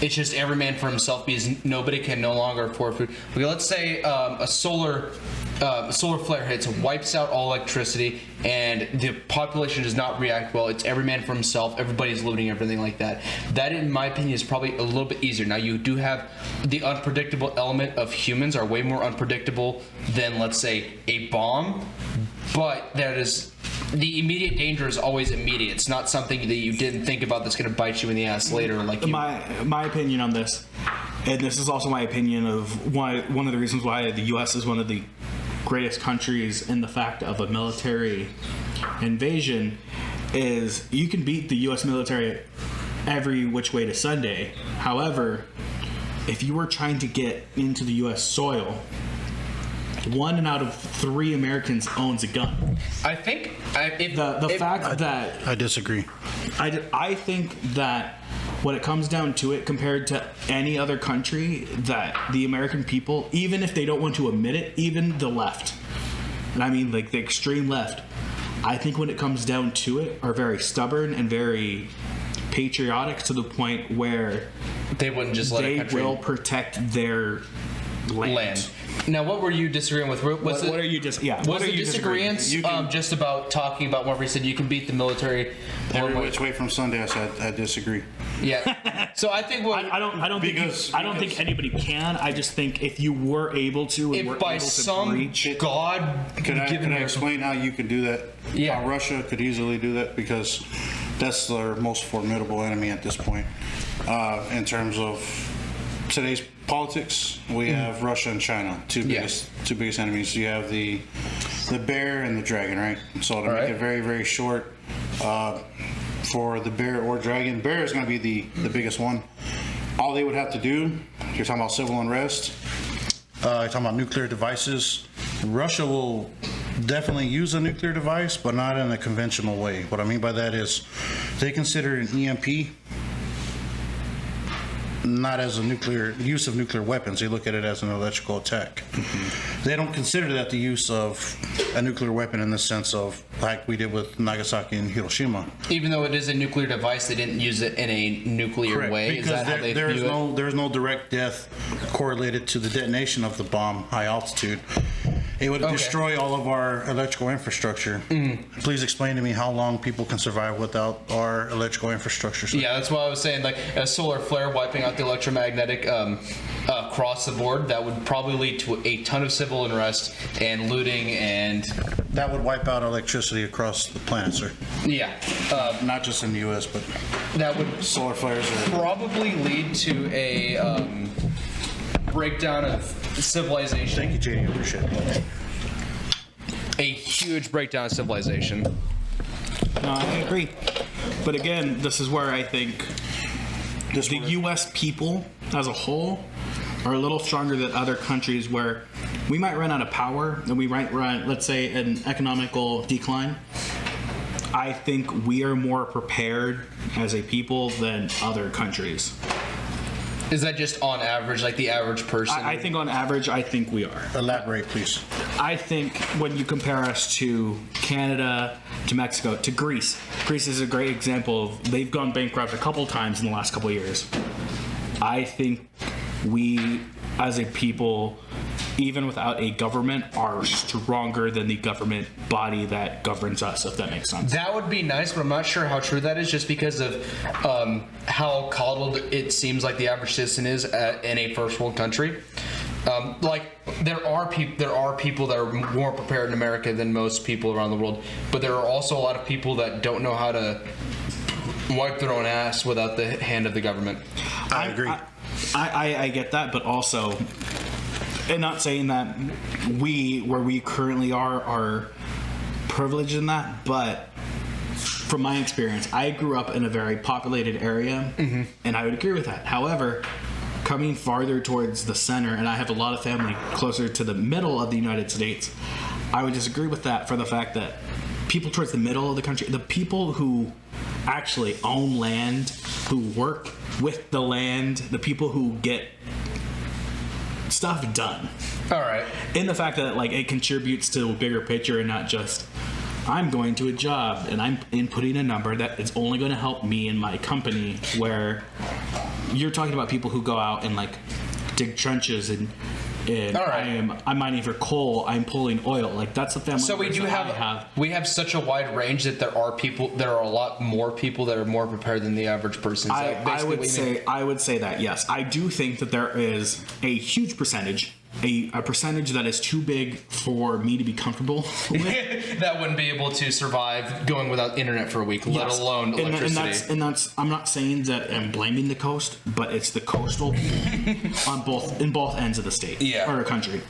it's just every man for himself because nobody can no longer afford food. Okay, let's say a solar flare hits, wipes out all electricity, and the population does not react well. It's every man for himself. Everybody's looting everything like that. That, in my opinion, is probably a little bit easier. Now, you do have the unpredictable element of humans are way more unpredictable than, let's say, a bomb, but that is. The immediate danger is always immediate. It's not something that you didn't think about that's going to bite you in the ass later. Like my opinion on this, and this is also my opinion of one of the reasons why the U.S. is one of the greatest countries in the fact of a military invasion is you can beat the U.S. military every which way to Sunday. However, if you were trying to get into the U.S. soil, 1 out of 3 Americans owns a gun. I think I disagree. I think that when it comes down to it, compared to any other country, that the American people, even if they don't want to admit it, even the left, and I mean like the extreme left, I think when it comes down to it, are very stubborn and very patriotic to the point where they wouldn't just let a they country will protect their land. Now, what were you disagreeing with? What are you just? Yeah. Was the disagreement just about talking about whenever he said you can beat the military Every which way from Sunday, I said I disagree. Yeah. So I think I don't think anybody can. I just think if you were able to, and were if by able to some breach, God, Can I explain how you could do that? Yeah. How Russia could easily do that, because that's their most formidable enemy at this point. In terms of today's politics, we have Russia and China, two biggest enemies. You have the bear and the dragon, right? So to make it very, very short, for the bear or dragon, bear is going to be the biggest one. All they would have to do, you're talking about civil unrest, you're talking about nuclear devices. Russia will definitely use a nuclear device, but not in a conventional way. What I mean by that is they consider an EMP not as a use of nuclear weapons. They look at it as an electrical attack. They don't consider that the use of a nuclear weapon in the sense of like we did with Nagasaki and Hiroshima. even though it is a nuclear device, they didn't use it in a nuclear way. Because is that how they there is view it? there is no direct death correlated to the detonation of the bomb, high altitude. It would destroy all of our electrical infrastructure. Please explain to me how long people can survive without our electrical infrastructure. Yeah, that's what I was saying. Like a solar flare wiping out the electromagnetic across the board, that would probably lead to a ton of civil unrest and looting and That would wipe out electricity across the planet, sir. yeah, Not just in the U.S., but that would solar flares are... probably lead to a breakdown of civilization. Thank you, JD. I appreciate it. A huge breakdown of civilization. no, I agree. But again, this is where I think the U.S. people as a whole are a little stronger than other countries where we might run out of power and we might run, let's say, an economical decline. I think we are more prepared as a people than other countries. Is that just on average, like the average person? I think on average, I think we are. Elaborate, please. I think when you compare us to Canada, to Mexico, to Greece, Greece is a great example of they've gone bankrupt a couple times in the last couple of years. I think we, as a people, even without a government, are stronger than the government body that governs us, if that makes sense. That would be nice, but I'm not sure how true that is, just because of how coddled it seems like the average citizen is in a first world country. Like there are people that are more prepared in America than most people around the world, but there are also a lot of people that don't know how to wipe their own ass without the hand of the government. I agree. I get that, but also, and not saying that where we currently are privileged in that, but from my experience, I grew up in a very populated area, and I would agree with that. However, coming farther towards the center, and I have a lot of family closer to the middle of the United States, I would disagree with that for the fact that people towards the middle of the country, the people who actually own land, who work with the land, the people who get stuff done. All right. In the fact that like it contributes to a bigger picture and not just I'm going to a job and I'm inputting a number that is only going to help me and my company, where you're talking about people who go out and like dig trenches and All right. I'm mining for coal, I'm pulling oil. Like that's the family. So we do have such a wide range that there are a lot more people that are more prepared than the average person. I would say that yes, I do think that there is a huge percentage, a percentage that is too big for me to be comfortable with. That wouldn't be able to survive going without internet for a week, let alone electricity. And that's I'm not saying that I'm blaming the coast, but it's the coastal in both ends of the state or country.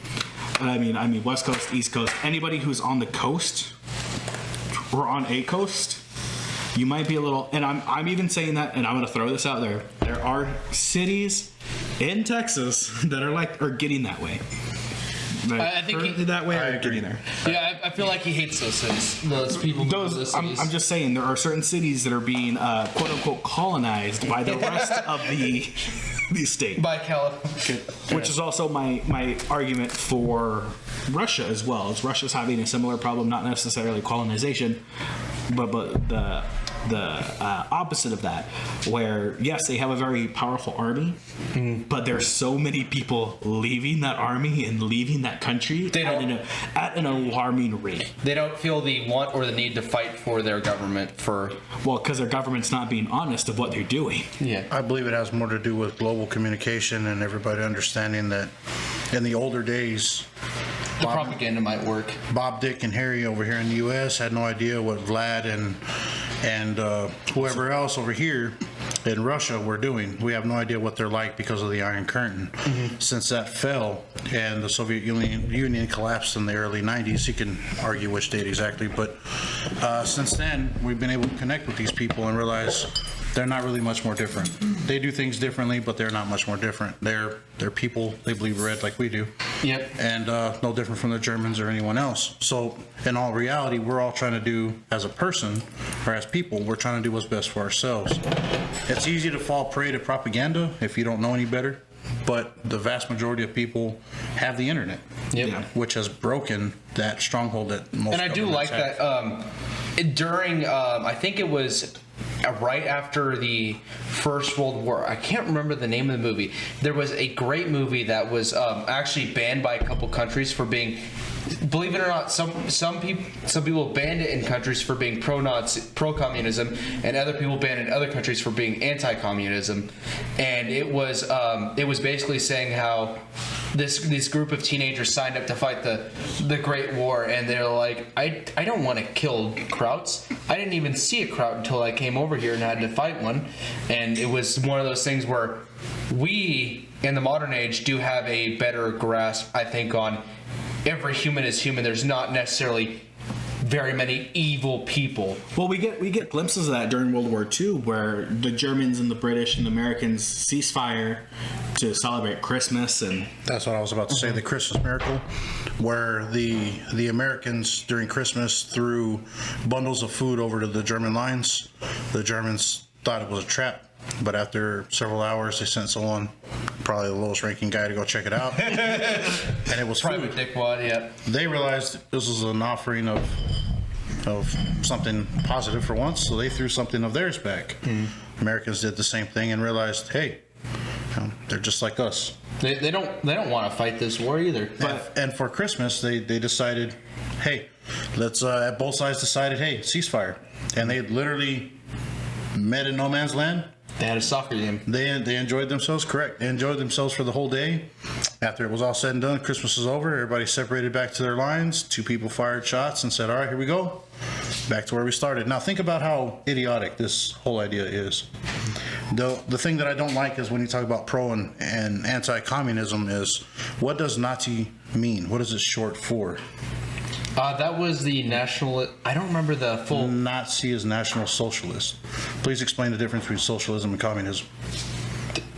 I mean, West Coast, East Coast, anybody who's on the coast or on a coast, you might be a little. And I'm even saying that, and I'm going to throw this out there. There are cities in Texas that are getting that way. I think that way are getting there. Yeah, I feel like he hates those cities. Those people. Those cities. I'm just saying there are certain cities that are being quote unquote colonized by the rest of the state. By California. Which is also my argument for Russia as well. Is Russia's having a similar problem, not necessarily colonization, but the opposite of that, where yes, they have a very powerful army, but there's so many people leaving that army and leaving that country at an alarming rate. They don't feel the want or the need to fight for their government because their government's not being honest of what they're doing. Yeah, I believe it has more to do with global communication and everybody understanding that in the older days, the propaganda might work. Bob, Dick, and Harry over here in the U.S. had no idea what Vlad and whoever else over here in Russia were doing. We have no idea what they're like because of the Iron Curtain. Since that fell and the Soviet Union collapsed in the early 90s, you can argue which date exactly, but since then we've been able to connect with these people and realize they're not really much more different. They do things differently, but they're not much more different. They're people. They believe red like we do. Yep. And no different from the Germans or anyone else. So in all reality, we're all trying to do, as a person or as people, we're trying to do what's best for ourselves. It's easy to fall prey to propaganda if you don't know any better, but the vast majority of people have the internet, which has broken that stronghold that most. And I do like have. that during, I think it was right after the First World War. I can't remember the name of the movie. There was a great movie that was actually banned by a couple countries for being, believe it or not, some people banned it in countries for being pro-communism, and other people banned it in other countries for being anti-communism. And it was basically saying how this group of teenagers signed up to fight the Great War, and they're like, I don't want to kill Krauts. I didn't even see a Kraut until I came over here and had to fight one. And it was one of those things where we, in the modern age, do have a better grasp, I think, on every human is human. There's not necessarily very many evil people. Well, we get glimpses of that during World War II, where the Germans and the British and the Americans ceasefire to celebrate Christmas, and that's what I was about to say. The Christmas miracle, where the Americans during Christmas threw bundles of food over to the German lines. The Germans thought it was a trap. But after several hours, they sent someone, probably the lowest ranking guy, to go check it out. And it was private food. dickwad, yeah. They realized this was an offering of something positive for once, so they threw something of theirs back. Americans did the same thing and realized, hey, they're just like us. They don't want to fight this war either. And for Christmas, they decided, hey, let's both sides decided, hey, ceasefire. And they literally met in no man's land. They had a soccer game. They enjoyed themselves, correct. They enjoyed themselves for the whole day. After it was all said and done, Christmas was over, everybody separated back to their lines. 2 people fired shots and said, all right, here we go. Back to where we started. Now think about how idiotic this whole idea is. The thing that I don't like is when you talk about pro and anti-communism is, what does Nazi mean? What is it short for? That was the national. I don't remember the full. Nazi is National Socialist. Please explain the difference between socialism and communism.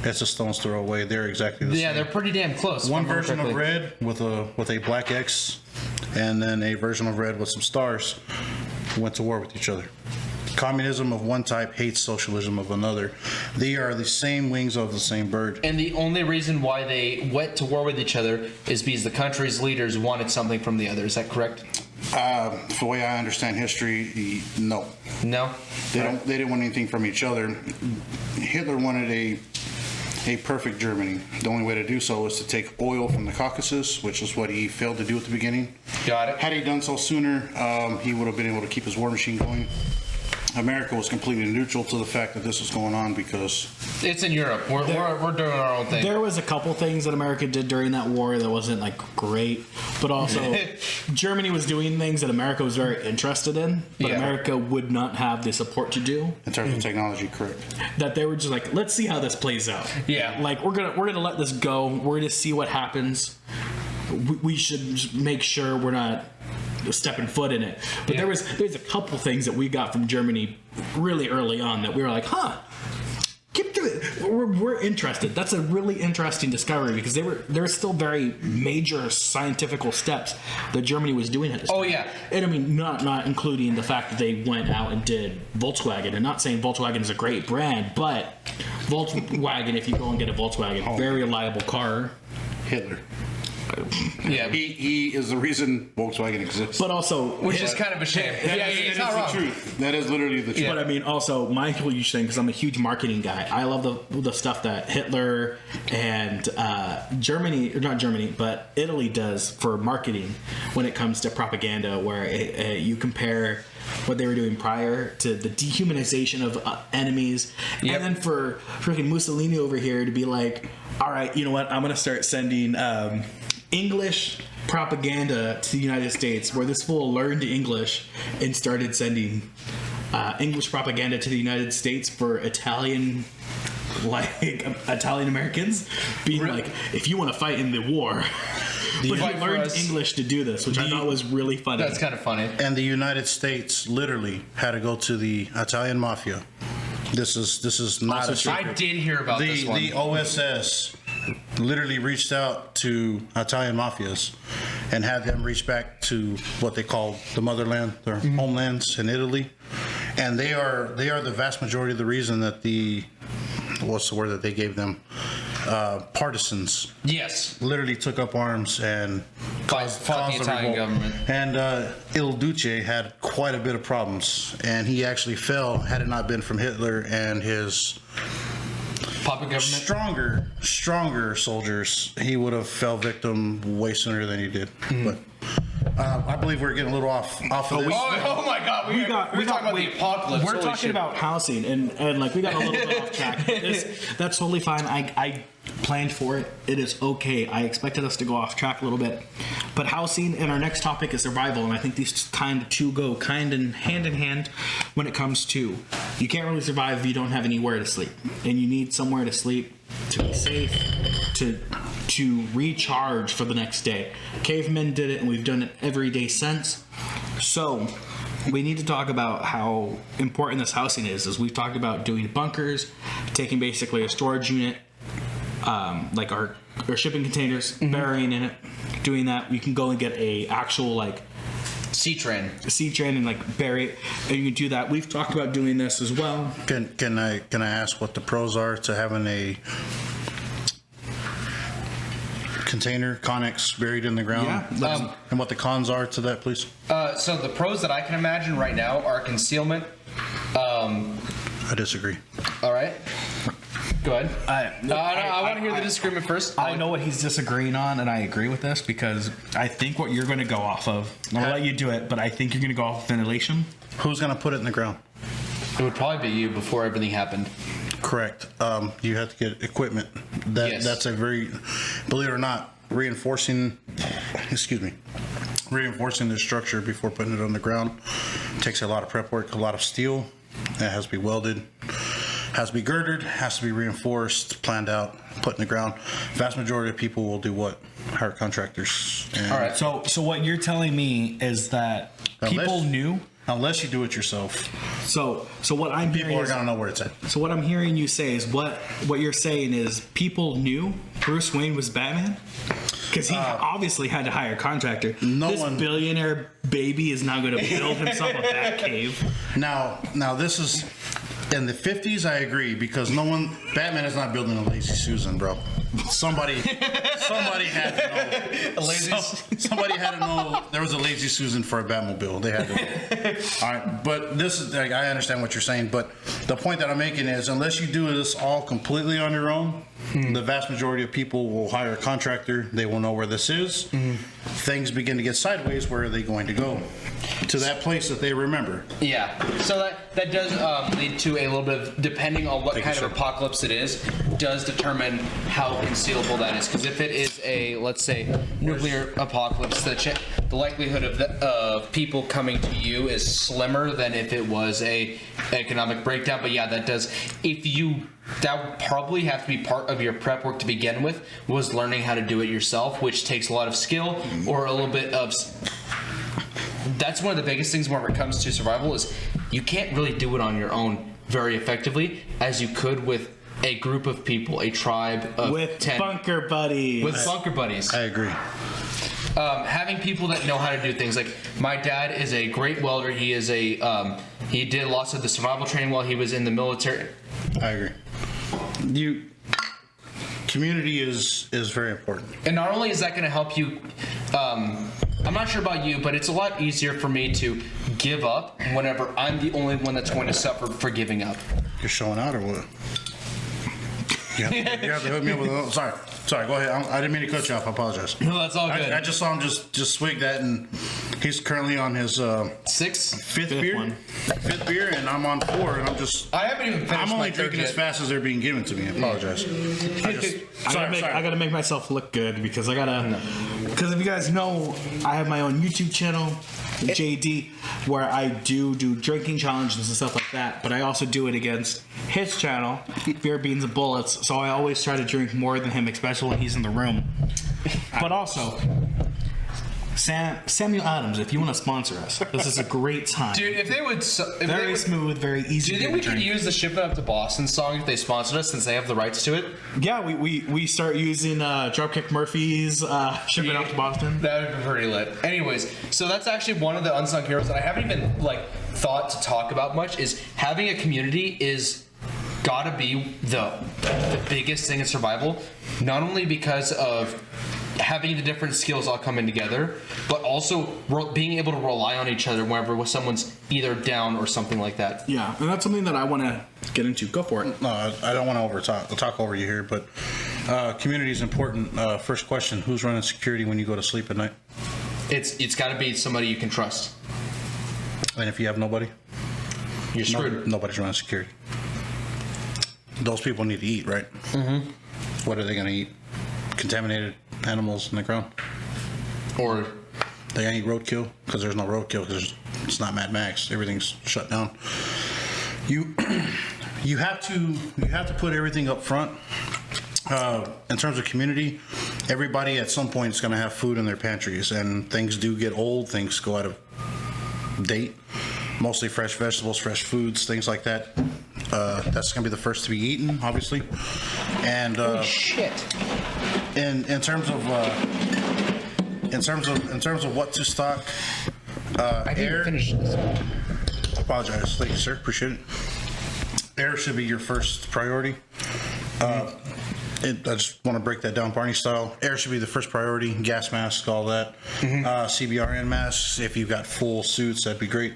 It's a stone's throw away. They're exactly the same. Yeah, they're pretty damn close. One version of red with a black X, and then a version of red with some stars went to war with each other. Communism of one type hates socialism of another. They are the same wings of the same bird. And the only reason why they went to war with each other is because the country's leaders wanted something from the other. Is that correct? The way I understand history, no. No? They didn't want anything from each other. Hitler wanted a perfect Germany. The only way to do so was to take oil from the Caucasus, which is what he failed to do at the beginning. Got it. Had he done so sooner, he would have been able to keep his war machine going. America was completely neutral to the fact that this was going on because it's in Europe. We're doing our own thing. There was a couple things that America did during that war that wasn't like great, but also Germany was doing things that America was very interested in, but America would not have the support to do. In terms of technology, correct. That they were just like, let's see how this plays out. Yeah. Like we're gonna let this go. We're gonna see what happens. we should make sure we're not stepping foot in it. But there's a couple things that we got from Germany really early on that we were like, keep doing it. We're interested. That's a really interesting discovery because there were still very major scientific steps that Germany was doing at this time. yeah. And I mean, not including the fact that they went out and did Volkswagen. And not saying Volkswagen is a great brand, but Volkswagen, if you go and get a Volkswagen, very reliable car. Hitler. Yeah. He is the reason Volkswagen exists. But also, Which is kind of a shame. It's not wrong. The truth. That is literally the truth. But I mean, also, my huge thing, because I'm a huge marketing guy, I love the stuff that Hitler and Italy does for marketing when it comes to propaganda, where you compare what they were doing prior to the dehumanization of enemies. Yep. And then for freaking Mussolini over here to be like, all right, you know what, I'm going to start sending English propaganda to the United States, where this fool learned English and started sending English propaganda to the United States for Italian Americans, being like, if you want to fight in the war. But he learned English to do this, which I thought was really funny. That's kind of funny. And the United States literally had to go to the Italian mafia. This is not a secret. I did hear about this one. The OSS literally reached out to Italian mafias and had them reach back to what they call the motherland, their homelands in Italy, and they are the vast majority of the reason that what's the word that they gave them? Partisans. Yes. Literally took up arms and Fought the Italian government. And Il Duce had quite a bit of problems, and he actually fell had it not been from Hitler and his Puppet government. stronger soldiers. He would have fell victim way sooner than he did. But I believe we're getting a little off of this. Oh my God! We're talking about the apocalypse. We're Holy talking shit. about housing, and like we got a little bit off track. That's totally fine. I planned for it. It is okay. I expected us to go off track a little bit, but housing and our next topic is survival, and I think these two go hand in hand when it comes to you can't really survive if you don't have anywhere to sleep, and you need somewhere to sleep to be safe, to recharge for the next day. Cavemen did it, and we've done it every day since. So we need to talk about how important this housing is. As we've talked about doing bunkers, taking basically a storage unit, like our shipping containers, burying in it, doing that. You can go and get a actual like sea train and like bury it, and you can do that. We've talked about doing this as well. Can I ask what the pros are to having a container Connex buried in the ground? Yeah. And what the cons are to that, please? So the pros that I can imagine right now are concealment. I disagree. All right. Go ahead. I want to hear the disagreement first. I know what he's disagreeing on, and I agree with this because I think what you're going to go off of, I'll let you do it, but I think you're going to go off of ventilation. Who's going to put it in the ground? It would probably be you before everything happened. Correct. You have to get equipment. Yes. That's a very, believe it or not, reinforcing the structure before putting it on the ground takes a lot of prep work, a lot of steel. It has to be welded, has to be girded, has to be reinforced, planned out, put in the ground. Vast majority of people will do what? Hire contractors. And All right. So what you're telling me is that people knew. Unless you do it yourself, So what I'm people hearing are is, gonna know where it's at. so what I'm hearing you say is what you're saying is people knew Bruce Wayne was Batman because he obviously had to hire a contractor. This billionaire baby is now going to build himself a bat cave. Now this is in the 50s. I agree because Batman is not building a Lazy Susan, bro. Somebody had to know. Somebody had to know there was a Lazy Susan for a Batmobile. They had to know. All right, but this is like, I understand what you're saying, but the point that I'm making is unless you do this all completely on your own, the vast majority of people will hire a contractor. They will know where this is. Things begin to get sideways. Where are they going to go? To that place that they remember. Yeah. So that does lead to a little bit of, depending on what kind of apocalypse it is, does determine how concealable that is. Because if it is a, let's say, nuclear apocalypse, the likelihood of people coming to you is slimmer than if it was a economic breakdown. But yeah, that would probably have to be part of your prep work to begin with, was learning how to do it yourself, which takes a lot of skill or a little bit of... That's one of the biggest things when it comes to survival is you can't really do it on your own very effectively as you could with a group of people, a tribe of with 10. bunker buddies. With bunker buddies. I agree. Having people that know how to do things. Like, my dad is a great welder. He is he did lots of the survival training while he was in the military. I agree. Community is very important. And not only is that going to help you, I'm not sure about you, but it's a lot easier for me to give up whenever I'm the only one that's going to suffer for giving up. You're showing out or what? You have to hook me up with a... Sorry, go ahead. I didn't mean to cut you off. I apologize. No, that's all good. I just saw him just swig that, and he's currently on his fifth beer. one. Fifth beer, and I'm on 4, and I haven't even finished I'm only my third drinking as yet. fast as they're being given to me. I apologize. I gotta make myself look good because because if you guys know, I have my own YouTube channel, JD, where I do drinking challenges and stuff like that, but I also do it against his channel, Beer.Beans.Bullets, so I always try to drink more than him, especially when he's in the room. But also, Samuel Adams, if you want to sponsor us, this is a great time. Dude, if they would... Very smooth, very easy Do you think we could use the Shipping Up to Boston song if they sponsored us, since they have the rights to it? Yeah, we start using Dropkick Murphys, Shipping Up to Boston. That would be pretty lit. Anyways, so that's actually one of the unsung heroes that I haven't even thought to talk about much. Is having a community is gotta be the biggest thing in survival. Not only because of having the different skills all coming together, but also being able to rely on each other whenever someone's either down or something like that. Yeah, and that's something that I want to get into. Go for it. No, I don't want to talk over you here, but community is important. First question: who's running security when you go to sleep at night? It's got to be somebody you can trust. And if you have nobody, You're screwed. Nobody's running security. Those people need to eat, right? Mm-hmm. What are they going to eat? Contaminated animals in the ground? Or They ain't roadkill because there's no roadkill because it's not Mad Max. Everything's shut down. You have to put everything up front. In terms of community, everybody at some point is going to have food in their pantries, and things do get old. Things go out of date. Mostly fresh vegetables, fresh foods, things like that. That's going to be the first to be eaten, obviously. And shit. in terms of what to stock, I didn't air. finish this. Apologize, thank you, sir. Appreciate it. Air should be your first priority. I just want to break that down Barney style. Air should be the first priority. Gas masks, all that. CBRN masks, if you've got full suits, that'd be great.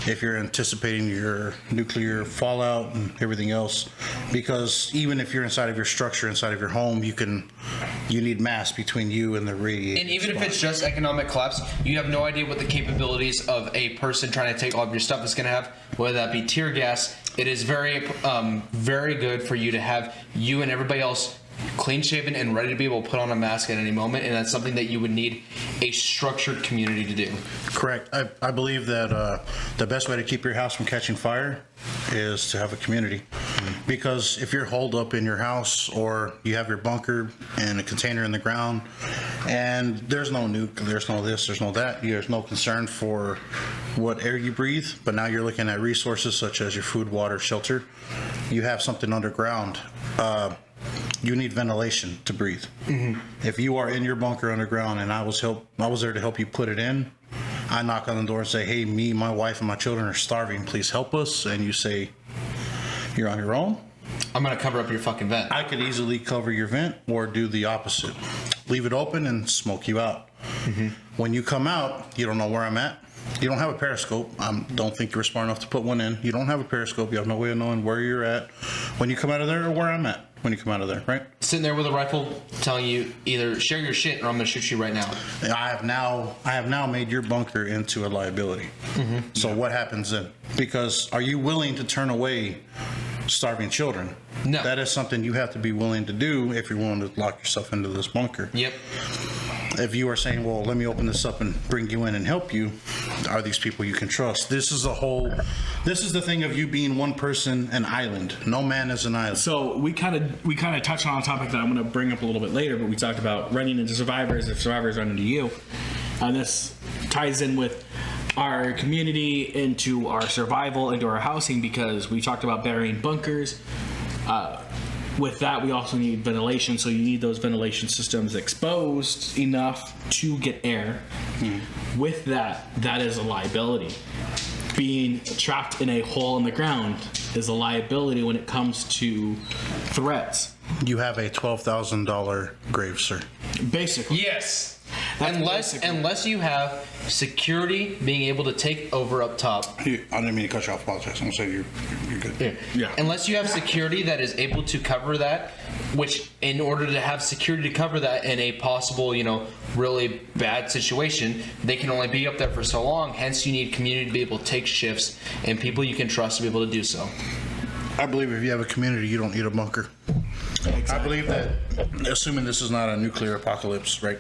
If you're anticipating your nuclear fallout and everything else, because even if you're inside of your structure, inside of your home, you need mass between you and the radiation. And even if it's just economic collapse, you have no idea what the capabilities of a person trying to take all of your stuff is going to have, whether that be tear gas. It is very, very good for you to have you and everybody else clean shaven and ready to be able to put on a mask at any moment, and that's something that you would need a structured community to do. Correct. I believe that the best way to keep your house from catching fire is to have a community. Because if you're holed up in your house or you have your bunker and a container in the ground and there's no nuke, there's no this, there's no that, there's no concern for what air you breathe, but now you're looking at resources such as your food, water, shelter, you have something underground. You need ventilation to breathe. If you are in your bunker underground and I was there to help you put it in, I knock on the door and say, hey, me, my wife, and my children are starving, please help us. And you say, you're on your own? I'm going to cover up your fucking vent. I could easily cover your vent or do the opposite. Leave it open and smoke you out. When you come out, you don't know where I'm at. You don't have a periscope. I don't think you're smart enough to put one in. You don't have a periscope. You have no way of knowing where you're at when you come out of there or where I'm at when you come out of there, right? Sitting there with a rifle telling you either share your shit or I'm going to shoot you right now. I have now made your bunker into a liability. So what happens then? Because are you willing to turn away starving children. No. That is something you have to be willing to do if you're willing to lock yourself into this bunker. Yep. If you are saying, well, let me open this up and bring you in and help you, are these people you can trust? This is the thing of you being one person, an island. No man is an island. So we kind of touched on a topic that I'm going to bring up a little bit later, but we talked about running into survivors if survivors run into you, and this ties in with our community, into our survival, into our housing, because we talked about burying bunkers. With that, we also need ventilation, so you need those ventilation systems exposed enough to get air. With that is a liability. Being trapped in a hole in the ground is a liability when it comes to threats. You have a $12,000 grave, sir. Basically. Yes. That's Unless you have security being able to take over up top. I didn't mean to cut you off. Apologize. I'm saying you're good. Yeah. Unless you have security that is able to cover that, which in order to have security to cover that in a possible, really bad situation, they can only be up there for so long. Hence, you need community to be able to take shifts and people you can trust to be able to do so. I believe if you have a community, you don't need a bunker. I believe that, assuming this is not a nuclear apocalypse, right?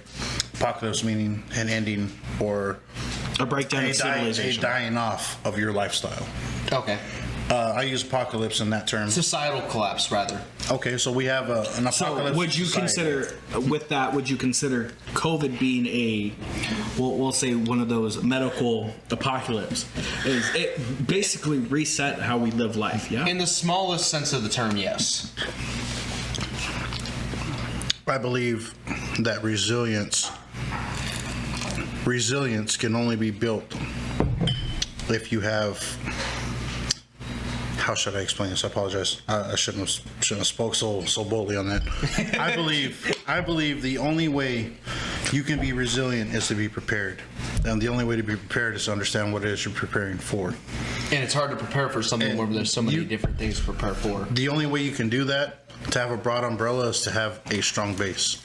Apocalypse meaning an ending or A breakdown of a civilization. dying off of your lifestyle. Okay. I use apocalypse in that term. Societal collapse, rather. Okay, so we have an apocalypse. So would you society. consider COVID being we'll say one of those medical apocalypse? Is it basically reset how we live life? Yeah. In the smallest sense of the term, yes. I believe that resilience can only be built if you have. How should I explain this? I apologize. I shouldn't have spoke so boldly on that. I believe the only way you can be resilient is to be prepared, and the only way to be prepared is to understand what it is you're preparing for. And it's hard to prepare for something where there's so many different things to prepare for. The only way you can do that, to have a broad umbrella, is to have a strong base.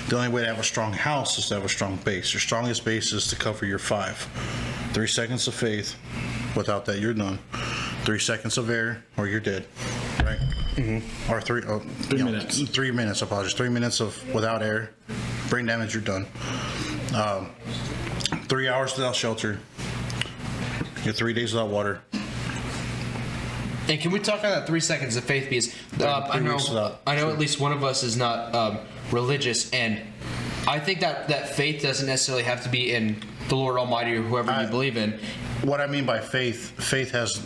The only way to have a strong house is to have a strong base. Your strongest base is to cover your 5. 3 seconds of faith. Without that, you're done. 3 seconds of air, or you're dead. Right? Mm-hmm. Or 3 minutes. 3 minutes. Apologies. 3 minutes of without air, brain damage. You're done. 3 hours without shelter. You're 3 days without water. And can we talk on that 3 seconds of faith? Because I know at least one of us is not religious, and I think that faith doesn't necessarily have to be in the Lord Almighty or whoever you believe in. What I mean by faith has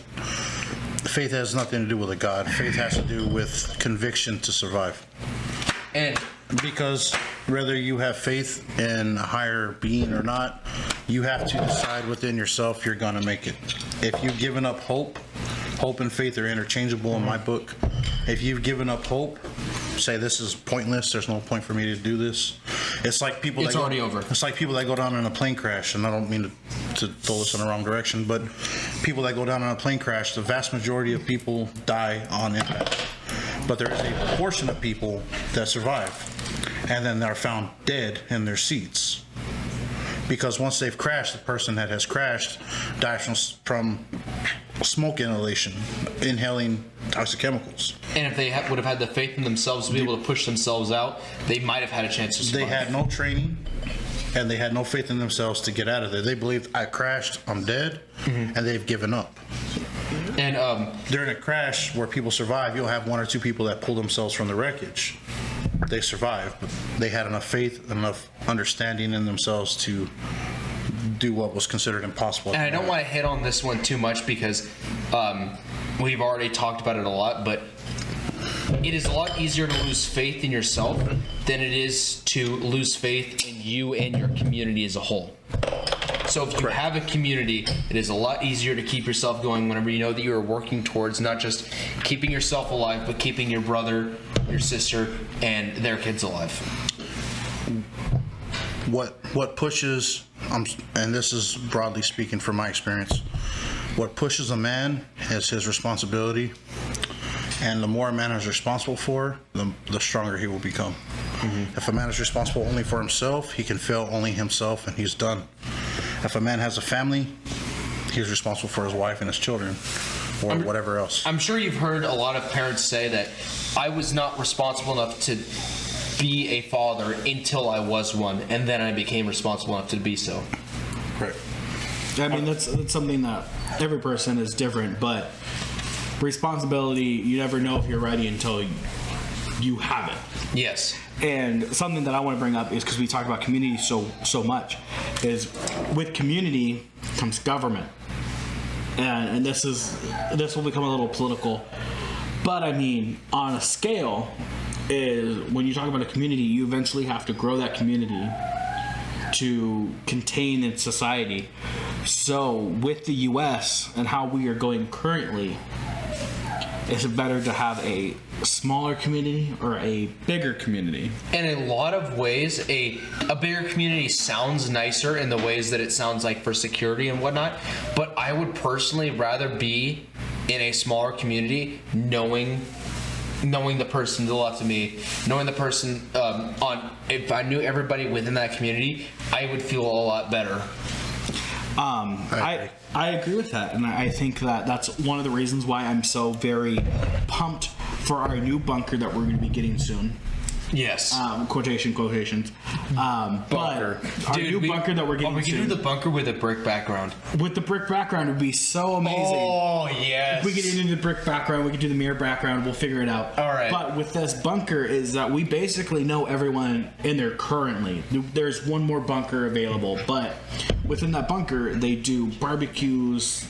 nothing to do with a God. Faith has to do with conviction to survive. And because whether you have faith in a higher being or not, you have to decide within yourself you're going to make it. If you've given up hope and faith are interchangeable in my book. If you've given up hope, say this is pointless, there's no point for me to do this. It's like people it's already over. It's like people that go down in a plane crash, and I don't mean to throw this in the wrong direction, but people that go down in a plane crash, the vast majority of people die on impact. But there is a portion of people that survive, and then they're found dead in their seats. Because once they've crashed, the person that has crashed dies from smoke inhalation, inhaling toxic chemicals. And if they would have had the faith in themselves to be able to push themselves out, they might have had a chance to survive. They had no training, and they had no faith in themselves to get out of there. They believed, I crashed, I'm dead, and they've given up. And during a crash where people survive, you'll have 1 or 2 people that pull themselves from the wreckage. They survived, but they had enough faith, enough understanding in themselves to do what was considered impossible. And I don't want to hit on this one too much because we've already talked about it a lot, but it is a lot easier to lose faith in yourself than it is to lose faith in you and your community as a whole. So if you have a community, it is a lot easier to keep yourself going whenever you know that you are working towards not just keeping yourself alive, but keeping your brother, your sister, and their kids alive. What pushes, and this is broadly speaking from my experience, what pushes a man is his responsibility, and the more a man is responsible for, the stronger he will become. Mm-hmm. If a man is responsible only for himself, he can fail only himself, and he's done. If a man has a family, he's responsible for his wife and his children. or whatever else. I'm sure you've heard a lot of parents say that I was not responsible enough to be a father until I was one, and then I became responsible enough to be so. Right. I mean, that's something that every person is different, but responsibility, you never know if you're ready until you have it. Yes. And something that I want to bring up is, because we talk about community so much, is with community comes government. And this will become a little political, but I mean, on a scale, is when you talk about a community, you eventually have to grow that community to contain its society. So with the U.S. and how we are going currently, is it better to have a smaller community or a bigger community? In a lot of ways, a bigger community sounds nicer in the ways that it sounds like for security and whatnot, but I would personally rather be in a smaller community knowing the person to the left of me, knowing the person if I knew everybody within that community, I would feel a lot better. I agree with that, and I think that that's one of the reasons why I'm so very pumped for our new bunker that we're going to be getting soon. Yes. Quotations. Bunker. But our new bunker that we're getting we can soon. do the bunker with a brick background. With the brick background, it would be so amazing. Oh, yes. If we get into the brick background, we can do the mirror background, we'll figure it out. All right. But with this bunker is that we basically know everyone in there currently. There's one more bunker available, but within that bunker, they do barbecues,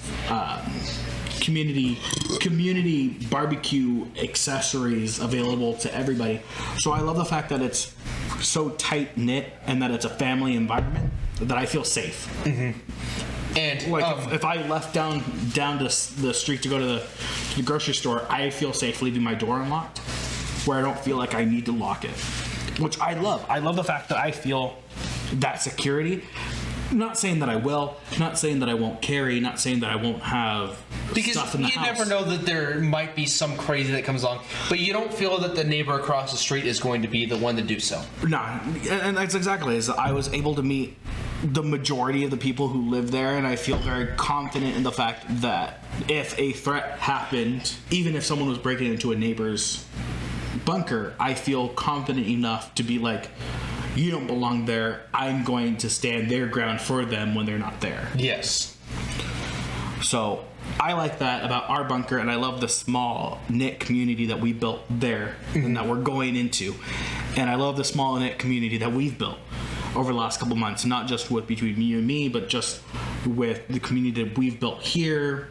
community barbecue accessories available to everybody. So I love the fact that it's so tight knit and that it's a family environment that I feel safe. Mm-hmm. And like if I left down the street to go to the grocery store, I feel safe leaving my door unlocked, where I don't feel like I need to lock it, which I love. I love the fact that I feel that security. Not saying that I will, not saying that I won't carry, not saying that I won't have stuff in the house. Because you never know that there might be some crazy that comes along, but you don't feel that the neighbor across the street is going to be the one to do so. Nah, and that's exactly it. I was able to meet the majority of the people who live there, and I feel very confident in the fact that if a threat happened, even if someone was breaking into a neighbor's bunker, I feel confident enough to be like, you don't belong there. I'm going to stand their ground for them when they're not there. Yes. So I like that about our bunker, and I love the small knit community that we built there and that we're going into. And I love the small knit community that we've built over the last couple months, not just with between you and me, but just with the community that we've built here,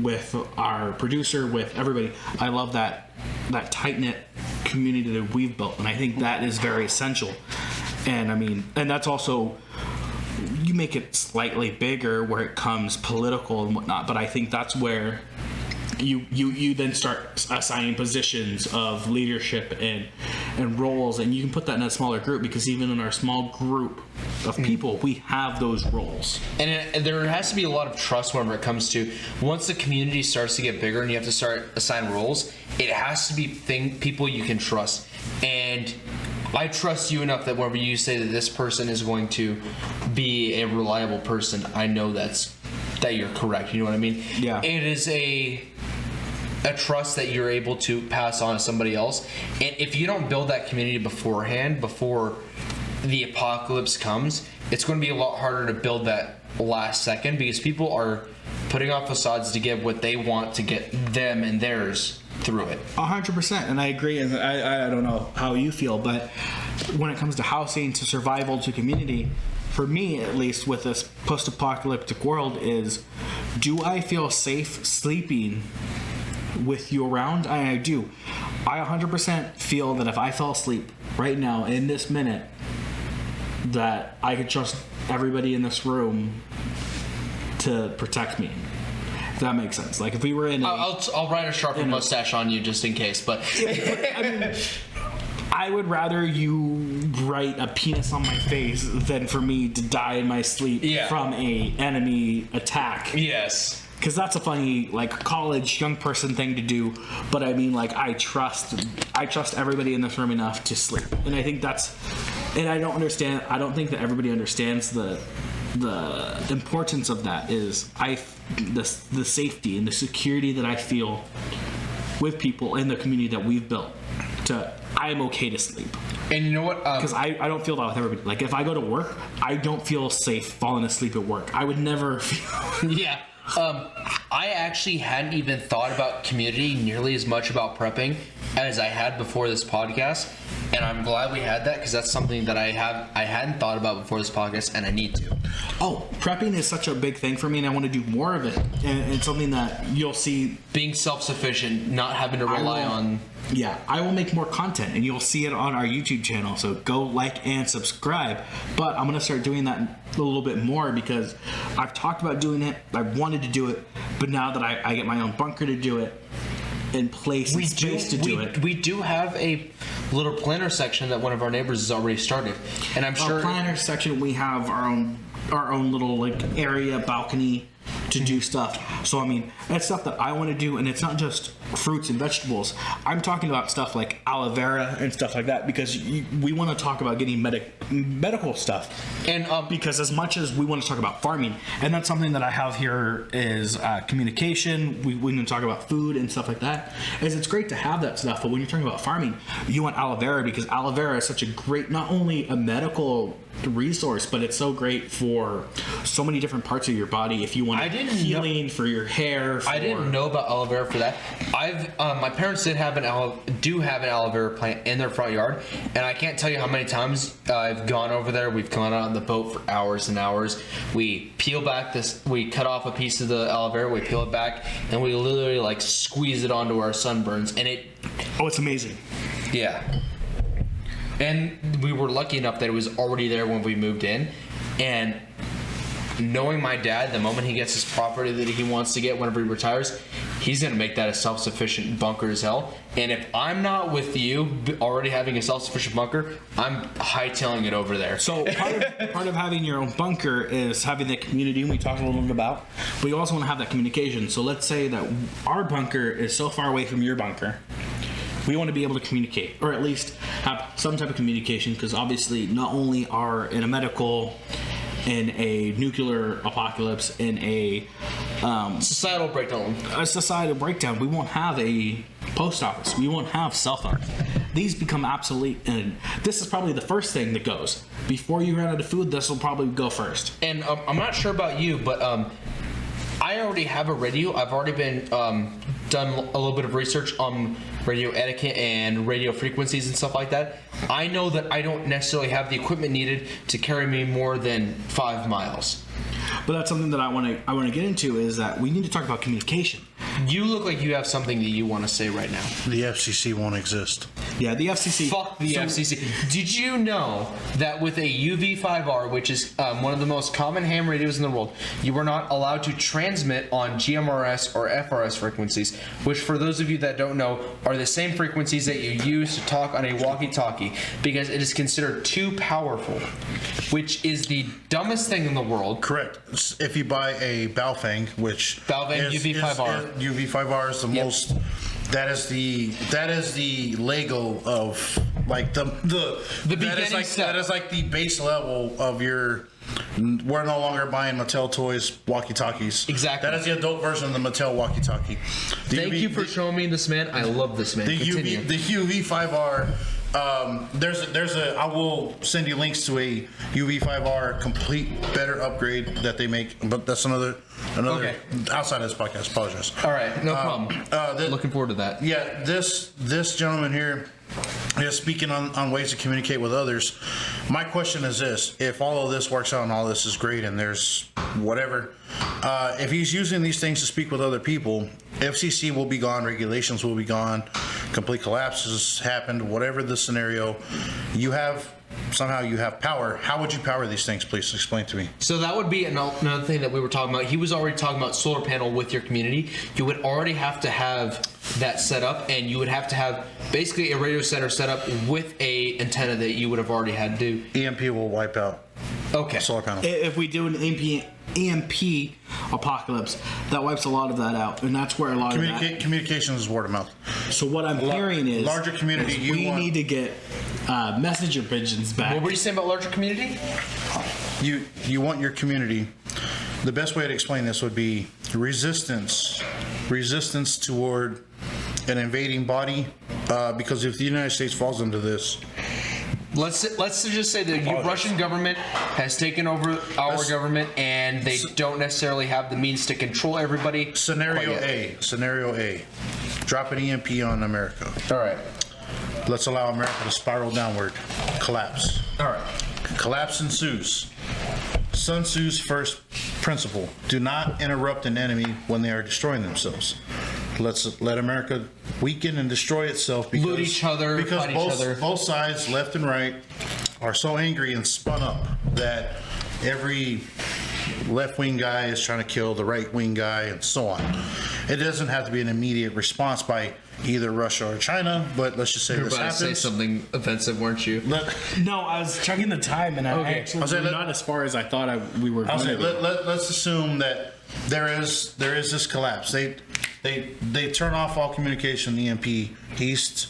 with our producer, with everybody. I love that tight-knit community that we've built, and I think that is very essential. And I mean, and that's also, you make it slightly bigger where it comes political and whatnot, but I think that's where you then start assigning positions of leadership and roles, and you can put that in a smaller group, because even in our small group of people, we have those roles. And there has to be a lot of trust whenever it comes to, once the community starts to get bigger and you have to start assign roles, it has to be people you can trust. And I trust you enough that whenever you say that this person is going to be a reliable person, I know that you're correct. You know what I mean? Yeah. It is a trust that you're able to pass on to somebody else. And if you don't build that community beforehand, before the apocalypse comes, it's going to be a lot harder to build that last second, because people are putting off facades to get what they want to get them and theirs through it. 100%, and I agree. And I don't know how you feel, but when it comes to housing, to survival, to community, for me at least, with this post-apocalyptic world, is, do I feel safe sleeping with you around? I do. I 100% feel that if I fell asleep right now in this minute, that I could trust everybody in this room to protect me. If that makes sense. Like if we were in I'll write a sharper mustache on you just in case, but I mean, I would rather you write a penis on my face than for me to die in my sleep from a enemy attack. Yes. Because that's a funny, like, college young person thing to do, but I mean, like, I trust everybody in this room enough to sleep, and I think that's, and I don't think that everybody understands the importance of that is the safety and the security that I feel with people in the community that we've built. I'm okay to sleep. And you know what? Because I don't feel that with everybody. Like, if I go to work, I don't feel safe falling asleep at work. I would never feel... Yeah. I actually hadn't even thought about community nearly as much about prepping as I had before this podcast, and I'm glad we had that because that's something that I hadn't thought about before this podcast, and I need to. Oh, prepping is such a big thing for me, and I want to do more of it. And it's something that you'll see. Being self-sufficient, not having to rely on... Yeah, I will make more content, and you'll see it on our YouTube channel. So go like and subscribe. But I'm going to start doing that a little bit more because I've talked about doing it. I wanted to do it, but now that I get my own bunker to do it, in place and space to do it. We do have a little planner section that one of our neighbors has already started, and I'm sure. Our planner section, we have our own little like area balcony to do stuff. So I mean, that's stuff that I want to do, and it's not just fruits and vegetables. I'm talking about stuff like aloe vera and stuff like that because we want to talk about getting medical stuff. And because as much as we want to talk about farming, and that's something that I have here is communication. We can talk about food and stuff like that. Is it's great to have that stuff, but when you're talking about farming, you want aloe vera because aloe vera is such a great, not only a medical resource, but it's so great for so many different parts of your body. If you want healing for your hair, I didn't know about aloe vera for that. My parents do have an aloe vera plant in their front yard, and I can't tell you how many times I've gone over there. We've gone out on the boat for hours and hours. We peel back we cut off a piece of the aloe vera, we peel it back, and we literally like squeeze it onto our sunburns, and it's amazing. Yeah. And we were lucky enough that it was already there when we moved in. And knowing my dad, the moment he gets his property that he wants to get whenever he retires, he's going to make that a self-sufficient bunker as hell. And if I'm not with you already having a self-sufficient bunker, I'm hightailing it over there. So part of having your own bunker is having the community we talked a little bit about. But you also want to have that communication. So let's say that our bunker is so far away from your bunker. We want to be able to communicate, or at least have some type of communication, because obviously not only are in a medical, in a nuclear apocalypse, in a societal breakdown, we won't have a post office. We won't have cell phones. These become obsolete, and this is probably the first thing that goes. Before you run out of food, this will probably go first. And I'm not sure about you, but I already have a radio. I've already been done a little bit of research on radio etiquette and radio frequencies and stuff like that. I know that I don't necessarily have the equipment needed to carry me more than 5 miles. But that's something that I want to get into, is that we need to talk about communication. You look like you have something that you want to say right now. The FCC won't exist. Yeah, the FCC. Fuck the FCC. Did you know that with a UV5R, which is one of the most common ham radios in the world, you are not allowed to transmit on GMRS or FRS frequencies, which for those of you that don't know are the same frequencies that you use to talk on a walkie-talkie, because it is considered too powerful, which is the dumbest thing in the world. Correct. If you buy a Baofeng, which UV5R. UV5R is the most. That is the Lego of like the beginning step. That is like the base level of your. We're no longer buying Mattel toys walkie-talkies. Exactly. That is the adult version of the Mattel walkie-talkie. Thank you for showing me this, man. I love this, man. The UV5R. I will send you links to a UV5R complete better upgrade that they make, but that's another okay. Outside of this podcast. Apologize. All right, no problem. Looking forward to that. Yeah, this gentleman here is speaking on ways to communicate with others. My question is this: if all of this works out and all this is great and there's whatever, if he's using these things to speak with other people, FCC will be gone, regulations will be gone, complete collapses happened, whatever the scenario, you have power. How would you power these things? Please explain to me. So that would be another thing that we were talking about. He was already talking about solar panel with your community. You would already have to have that set up, and you would have to have basically a radio center set up with a antenna that you would have already had to do. EMP will wipe out. Okay. Solar panel. If we do an EMP apocalypse, that wipes a lot of that out, and that's where a lot of that. Communications is word of mouth. So what I'm hearing is larger community. We need to get messenger pigeons back. What were you saying about larger community? you want your community. The best way to explain this would be resistance toward an invading body, because if the United States falls into this, let's just say the Russian government has taken over our government, and they don't necessarily have the means to control everybody. Scenario A, drop an EMP on America. All right. Let's allow America to spiral downward, collapse. All right. Collapse ensues. Sun Tzu's first principle: do not interrupt an enemy when they are destroying themselves. Let's let America weaken and destroy itself because loot each other, because fight each other. Both sides, left and right, are so angry and spun up that every left-wing guy is trying to kill the right-wing guy, and so on. It doesn't have to be an immediate response by either Russia or China, but let's just say You're this about happens. to say something offensive, weren't you? No, I was checking the time, and I actually saying not as far as I thought we were I'll going say, to. let's assume that there is this collapse. They turn off all communication, EMP, east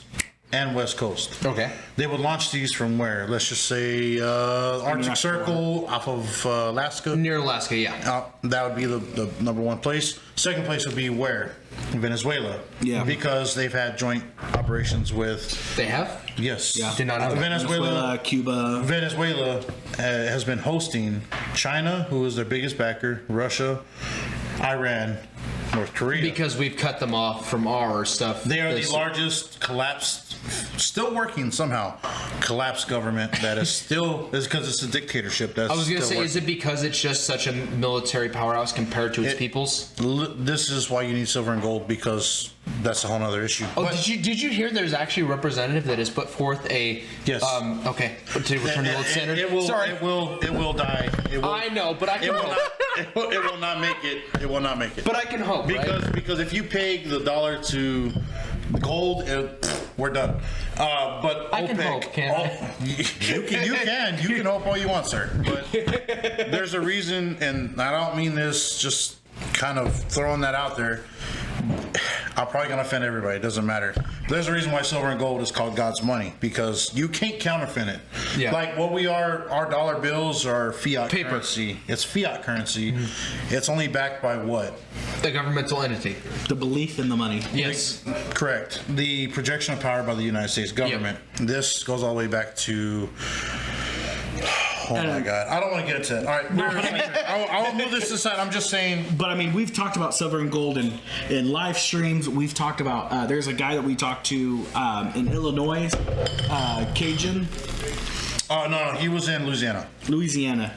and west coast. Okay. They would launch these from where? Let's just say Arctic Circle, off of Alaska. Near Alaska, yeah. That would be the number one place. Second place would be where? Venezuela. Yeah. Because they've had joint operations with. They have? Yes. Yeah. Did not know that. Venezuela, Cuba. Venezuela has been hosting China, who is their biggest backer, Russia, Iran, North Korea. Because we've cut them off from our stuff. They are the largest collapsed, still working somehow, collapsed government that is still, is because it's a dictatorship. That's I was going to still say, working. is it because it's just such a military powerhouse compared to its peoples? This is why you need silver and gold, because that's a whole other issue. Oh, But did you hear there's actually a representative that has put forth a... Yes. Okay, to return to the old standard? It will, Sorry. it will die. It will, I know, but I can hope. it will not make it. It will not make it. But I can hope, right? Because if you peg the dollar to gold, we're done. But I can hope, can't I? You can hope all you want, sir. But there's a reason, and I don't mean this just kind of throwing that out there. I'm probably gonna offend everybody. It doesn't matter. There's a reason why silver and gold is called God's money, because you can't counterfeit it. Yeah. Like what we are, our dollar bills are fiat Paper. currency. It's fiat currency. It's only backed by what? The governmental entity. The belief in the money. Yes. Correct. The projection of power by the United States government. This goes all the way back to. Oh my God! I don't want to get into it. All right, I will move this aside. I'm just saying. But I mean, we've talked about silver and gold in live streams. We've talked about. There's a guy that we talked to in Illinois, Cajun. Oh no, he was in Louisiana. Louisiana,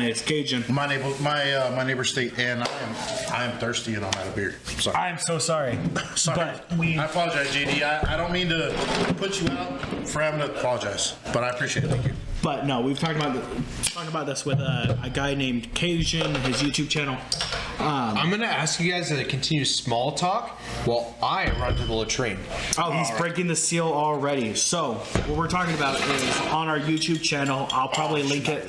it's Cajun. My neighbor state, and I am thirsty and I'm out of beer. Sorry. I'm so sorry. Sorry. But I apologize, JD. I don't mean to put you out for having to apologize, but I appreciate it. Thank you. But no, we've talked about this with a guy named Cajun, his YouTube channel. I'm going to ask you guys to continue small talk while I run to the latrine. Oh, he's breaking the seal already. So what we're talking about is on our YouTube channel. I'll probably link it.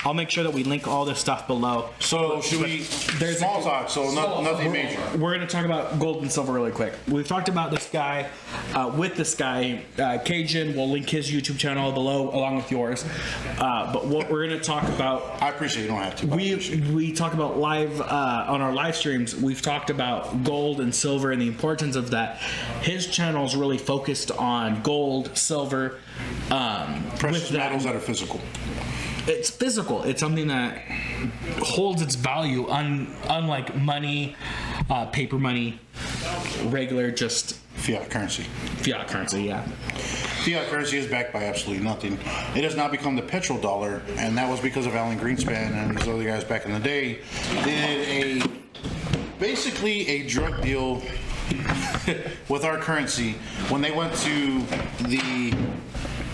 I'll make sure that we link all this stuff below. So should we? There's Small talk. So nothing major. We're going to talk about gold and silver really quick. We've talked about this guy, Cajun. We'll link his YouTube channel below along with yours. But what we're going to talk about, I appreciate you don't have to. but I appreciate it. we talk about live on our live streams. We've talked about gold and silver and the importance of that. His channel is really focused on gold, silver, Precious with that- metals that are physical. It's physical. It's something that holds its value, unlike money, paper money, regular just Fiat currency. fiat currency. Yeah. Fiat currency is backed by absolutely nothing. It has now become the petrodollar, and that was because of Alan Greenspan and these other guys back in the day. They did basically a drug deal with our currency when they went to the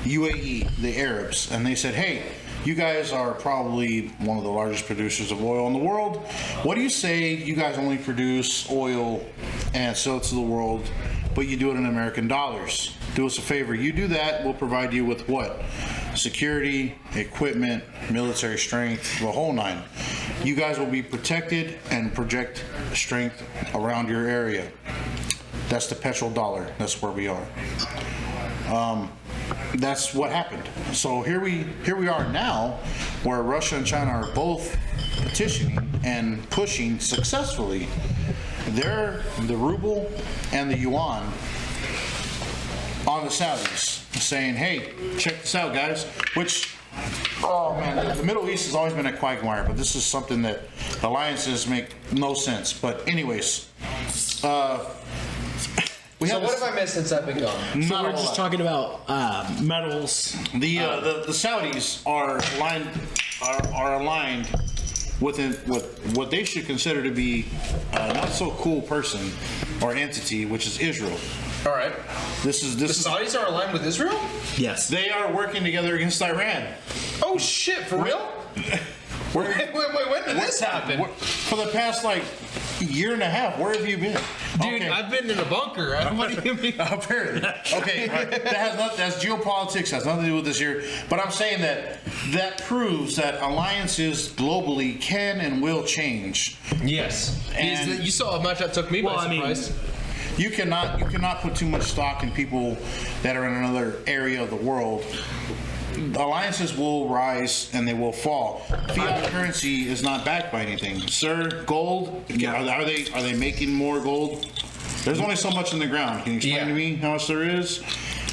UAE, the Arabs, and they said, hey, you guys are probably one of the largest producers of oil in the world. What do you say you guys only produce oil and sell it to the world, but you do it in American dollars? Do us a favor. You do that, we'll provide you with what? Security, equipment, military strength, the whole nine. You guys will be protected and project strength around your area. That's the petrodollar. That's where we are. that's what happened. So here we are now, where Russia and China are both petitioning and pushing successfully the ruble and the yuan on the Saudis, saying, hey, check this out, guys. Which, oh man, the Middle East has always been a quagmire, but this is something that alliances make no sense. But anyways, we So have what have I missed since I've been gone? So we're just talking about metals. the Saudis are aligned with what they should consider to be a not so cool person or entity, which is Israel. All right. This is The Saudis are aligned with Israel? Yes. they are working together against Iran. Oh shit, for real? Wait, when did this happen? For the past year and a half, where have you been? Dude, Okay. I've been in a bunker. What do you mean? Apparently. Okay, right. That's geopolitics, has nothing to do with this year. But I'm saying that proves that alliances globally can and will change. Yes. And- You saw how much that took me by I mean, surprise. You cannot put too much stock in people that are in another area of the world. Alliances will rise and they will fall. Fiat currency is not backed by anything. Sir, gold, are they making more gold? There's only so much in the ground. Can you explain to me how much there is?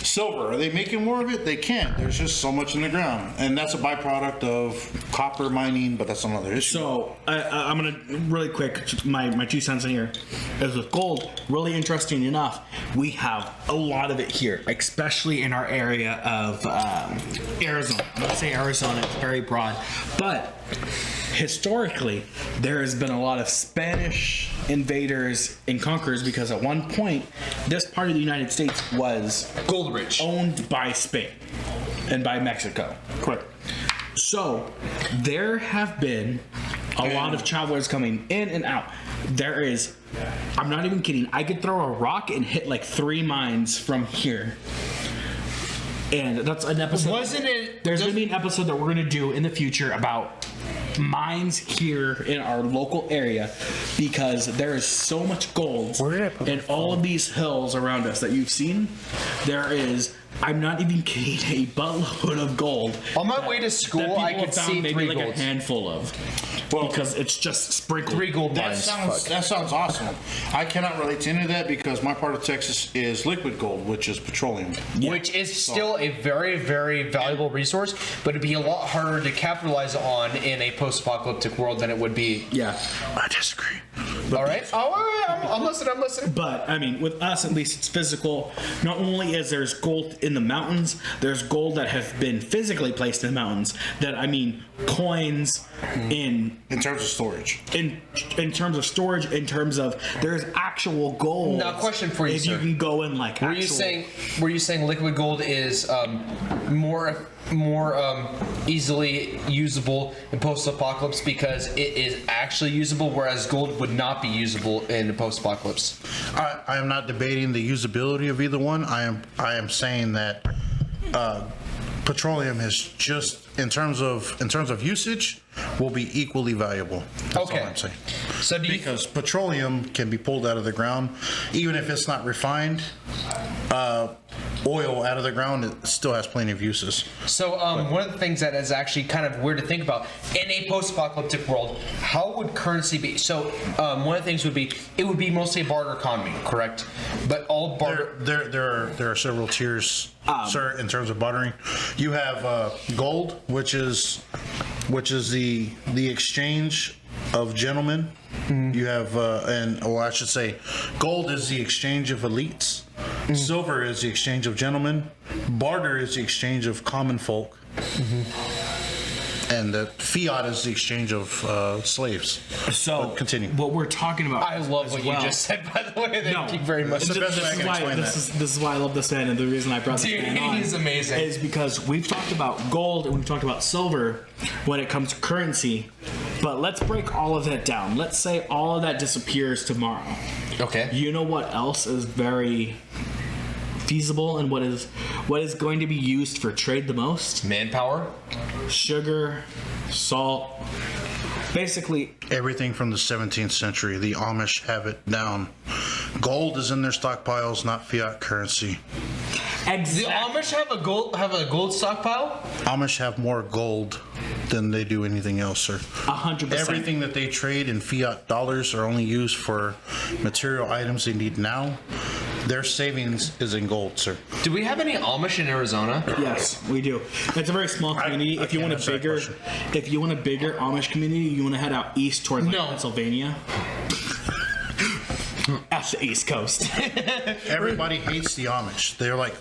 Silver, are they making more of it? They can't. There's just so much in the ground. And that's a byproduct of copper mining, but that's another issue. So I'm gonna really quick. My 2 cents in here is with gold. Really interesting enough, we have a lot of it here, especially in our area of Arizona. I'm gonna say Arizona. It's very broad, but historically, there has been a lot of Spanish invaders and conquerors because at one point, this part of the United States was Gold rich. owned by Spain and by Mexico. Correct. So there have been a lot of travelers coming in and out. There is, I'm not even kidding, I could throw a rock and hit 3 mines from here. And that's an episode. Wasn't it? There's going to be an episode that we're going to do in the future about mines here in our local area because there is so much gold in all of these hills around us that you've seen. There is, I'm not even kidding, a buttload of gold. On my way to school, that people I could have found see maybe 3 a golds. handful of. Well, Because it's just sprinkled. 3 gold That mines. sounds awesome. I cannot relate to any of that because my part of Texas is liquid gold, which is petroleum. Which is still a very, very valuable resource, but it'd be a lot harder to capitalize on in a post-apocalyptic world than it would be. Yeah. I disagree. All right. Oh, I'm listening. But I mean, with us at least, it's physical. Not only is there's gold in the mountains, there's gold that have been physically placed in the mountains. That I mean, coins in In terms of storage. in terms of storage, in terms of there's actual gold. Now, question for you, if sir. you can go in like. Were you saying liquid gold is more easily usable in post-apocalypse because it is actually usable, whereas gold would not be usable in post-apocalypse? I am not debating the usability of either one. I am saying that petroleum is just in terms of usage will be equally valuable. That's Okay. all I'm saying. So do you Because petroleum can be pulled out of the ground, even if it's not refined. Oil out of the ground, it still has plenty of uses. So one of the things that is actually kind of weird to think about in a post-apocalyptic world, how would currency be? So one of the things would be it would be mostly a barter economy, correct? But all barter. There are several tiers, sir, in terms of bartering. You have gold, which is the exchange of gentlemen. You have I should say, gold is the exchange of elites. Silver is the exchange of gentlemen. Barter is the exchange of common folk. And the fiat is the exchange of slaves. So But continue. What we're talking about. I love as what well- you just said, by the way. Thank No. you very much. It's the best way I can explain that. This is why I love this man, and the reason I brought this Dude, man on he's amazing. is because we've talked about gold and we've talked about silver when it comes to currency, but let's break all of that down. Let's say all of that disappears tomorrow. Okay. You know what else is very feasible and what is going to be used for trade the most? Manpower. Sugar, salt, basically. Everything from the 17th century. The Amish have it down. Gold is in their stockpiles, not fiat currency. The Exactly. Amish have a gold stockpile. Amish have more gold than they do anything else, sir. 100%. Everything that they trade in fiat dollars are only used for material items they need now. Their savings is in gold, sir. Do we have any Amish in Arizona? Yes, we do. It's a very small community. I If you can't want answer a that bigger, question. if you want a bigger Amish community, you want to head out east towards like, No. Pennsylvania. At the East Coast. Everybody hates the Amish. They're like,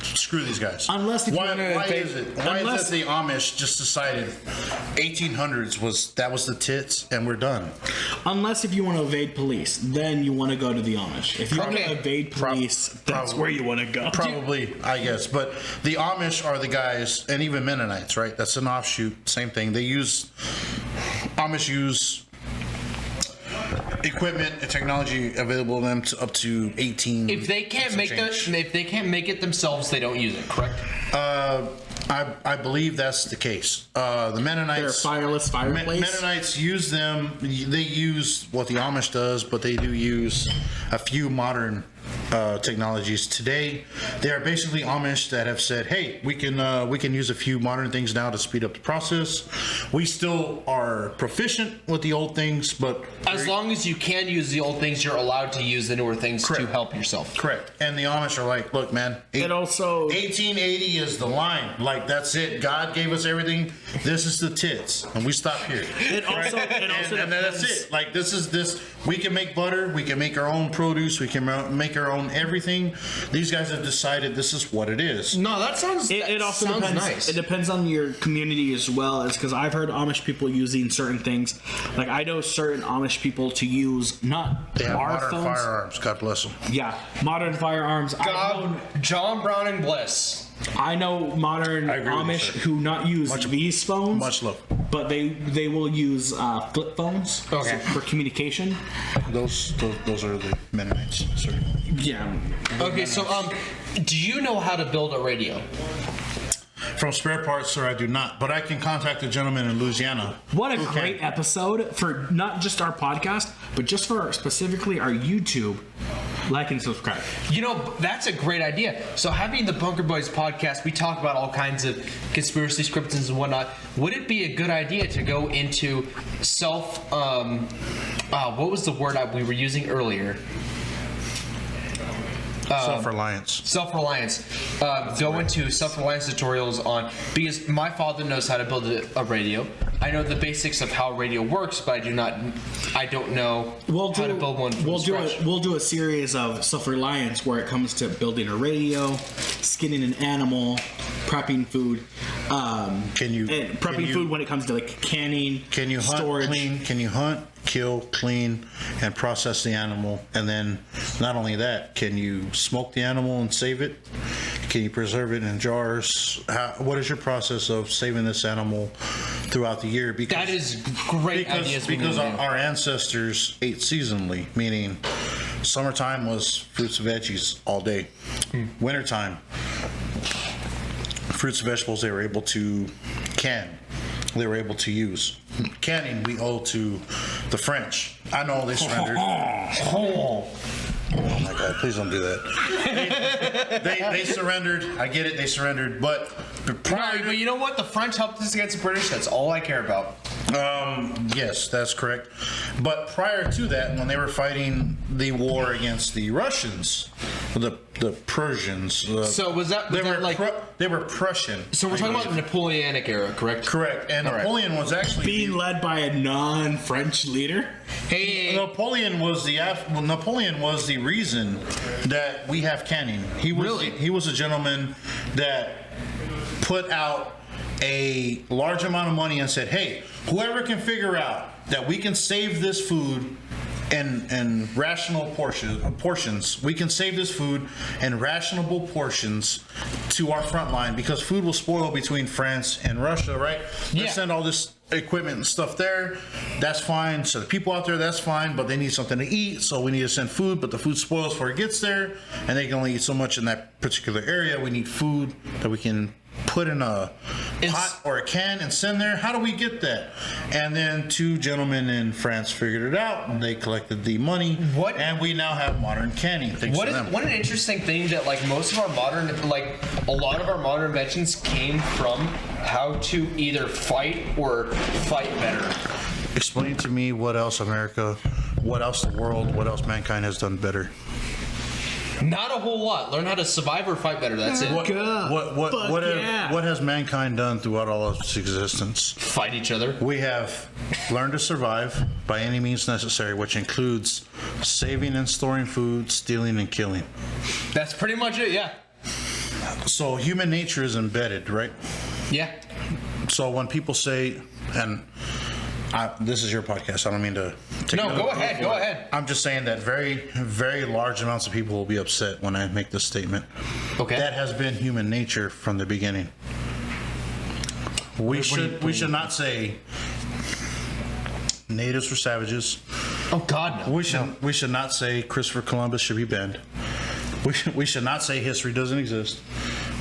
screw these guys. Unless if you why wanna why invade- is it? Why unless- is it the Amish just decided 1800s was the tits and we're done? Unless if you want to evade police, then you want to go to the Amish. If you want Okay. to evade police, that's probably. where you want to go. Probably, I guess. But the Amish are the guys, and even Mennonites, right? That's an offshoot. Same thing. Amish use equipment and technology available to them up to 18. If they can't some make change. if they can't make it themselves, they don't use it. Correct. I believe that's the case. The They're Mennonites. fireless fireplace. Mennonites use them. They use what the Amish does, but they do use a few modern technologies today. They are basically Amish that have said, "Hey, we can use a few modern things now to speed up the process. We still are proficient with the old things, but As long as you can use the old things, you're allowed to use the newer things to Correct. help yourself. correct." And the Amish are like, "Look, man, It also 1880 is the line. Like that's it. God gave us everything. This is the tits, and we stop here." It also and that's depends- it. Like this is this. We can make butter. We can make our own produce. We can make our own everything. These guys have decided this is what it is. No, that sounds. It also sounds depends. nice. It depends on your community as well, as because I've heard Amish people using certain things. Like I know certain Amish people to use not They have our modern phones. firearms. God bless them. Yeah, modern firearms. God, John Brown and Bliss. I know modern I agree with you, Amish sir. who not use these phones. Much love. But they will use flip phones Okay. for communication. Those are the Mennonites. Sir. Yeah. Okay, so do you know how to build a radio? From spare parts, sir, I do not. But I can contact a gentleman in Louisiana. What a who great can. episode for not just our podcast, but just for specifically our YouTube. Like and subscribe. You know, that's a great idea. So having the Bunker Boys podcast, we talk about all kinds of conspiracy scripts and whatnot. Would it be a good idea to go into what was the word we were using earlier? Self-reliance. Self-reliance. Go into self-reliance tutorials on, because my father knows how to build a radio. I know the basics of how radio works, but I don't know how to build one from scratch. We'll do a series of self-reliance where it comes to building a radio, skinning an animal, prepping food. Prepping food when it comes to like canning, Can you hunt, storage. clean? Can you hunt, kill, clean, and process the animal? And then, not only that, can you smoke the animal and save it? Can you preserve it in jars? What is your process of saving this animal throughout the year? Because That is great ideas. we need because to do. our ancestors ate seasonally, meaning summertime was fruits and veggies all day. Wintertime, fruits and vegetables they were able to can, they were able to use. Canning we owe to the French. I know they surrendered. Oh my God! Please don't do that. They surrendered. I get it. They surrendered, but prior No, but you know what? The French helped us against the British. That's all I care about. Yes, that's correct. But prior to that, when they were fighting the war against the Russians, the Persians. So was that like? they were Prussian. So we're talking about the Napoleonic era, correct? Correct. And All right. Napoleon was actually Being led by a non-French leader. Hey, Napoleon was the reason that we have canning. He was a gentleman that put out a large amount of money and said, "Hey, whoever can figure out that we can save this food in rational portions, we can save this food in rationable portions to our front line, because food will spoil between France and Russia, right? Yeah. Let's send all this equipment and stuff there. That's fine. So the people out there, that's fine, but they need something to eat, so we need to send food, but the food spoils before it gets there, and they can only eat so much in that particular area. We need food that we can put in a pot or a can and send there? How do we get that? And then 2 gentlemen in France figured it out, and they collected the money. And we now have modern canning. What an interesting thing that like most of our modern, like a lot of our modern inventions came from how to either fight or fight better. Explain to me what else America, what else the world, what else mankind has done better. Not a whole lot. Learn how to survive or fight better. That's it. What has mankind done throughout all of its existence? Fight each other. We have learned to survive by any means necessary, which includes saving and storing food, stealing and killing. That's pretty much it, yeah. So human nature is embedded, right? Yeah. So when people say, and this is your podcast, I don't mean to take No, go ahead. I'm just saying that very, very large amounts of people will be upset when I make this statement. Okay. That has been human nature from the beginning. We should not say natives were savages. Oh God, no. We should not say Christopher Columbus should be banned. We should not say history doesn't exist.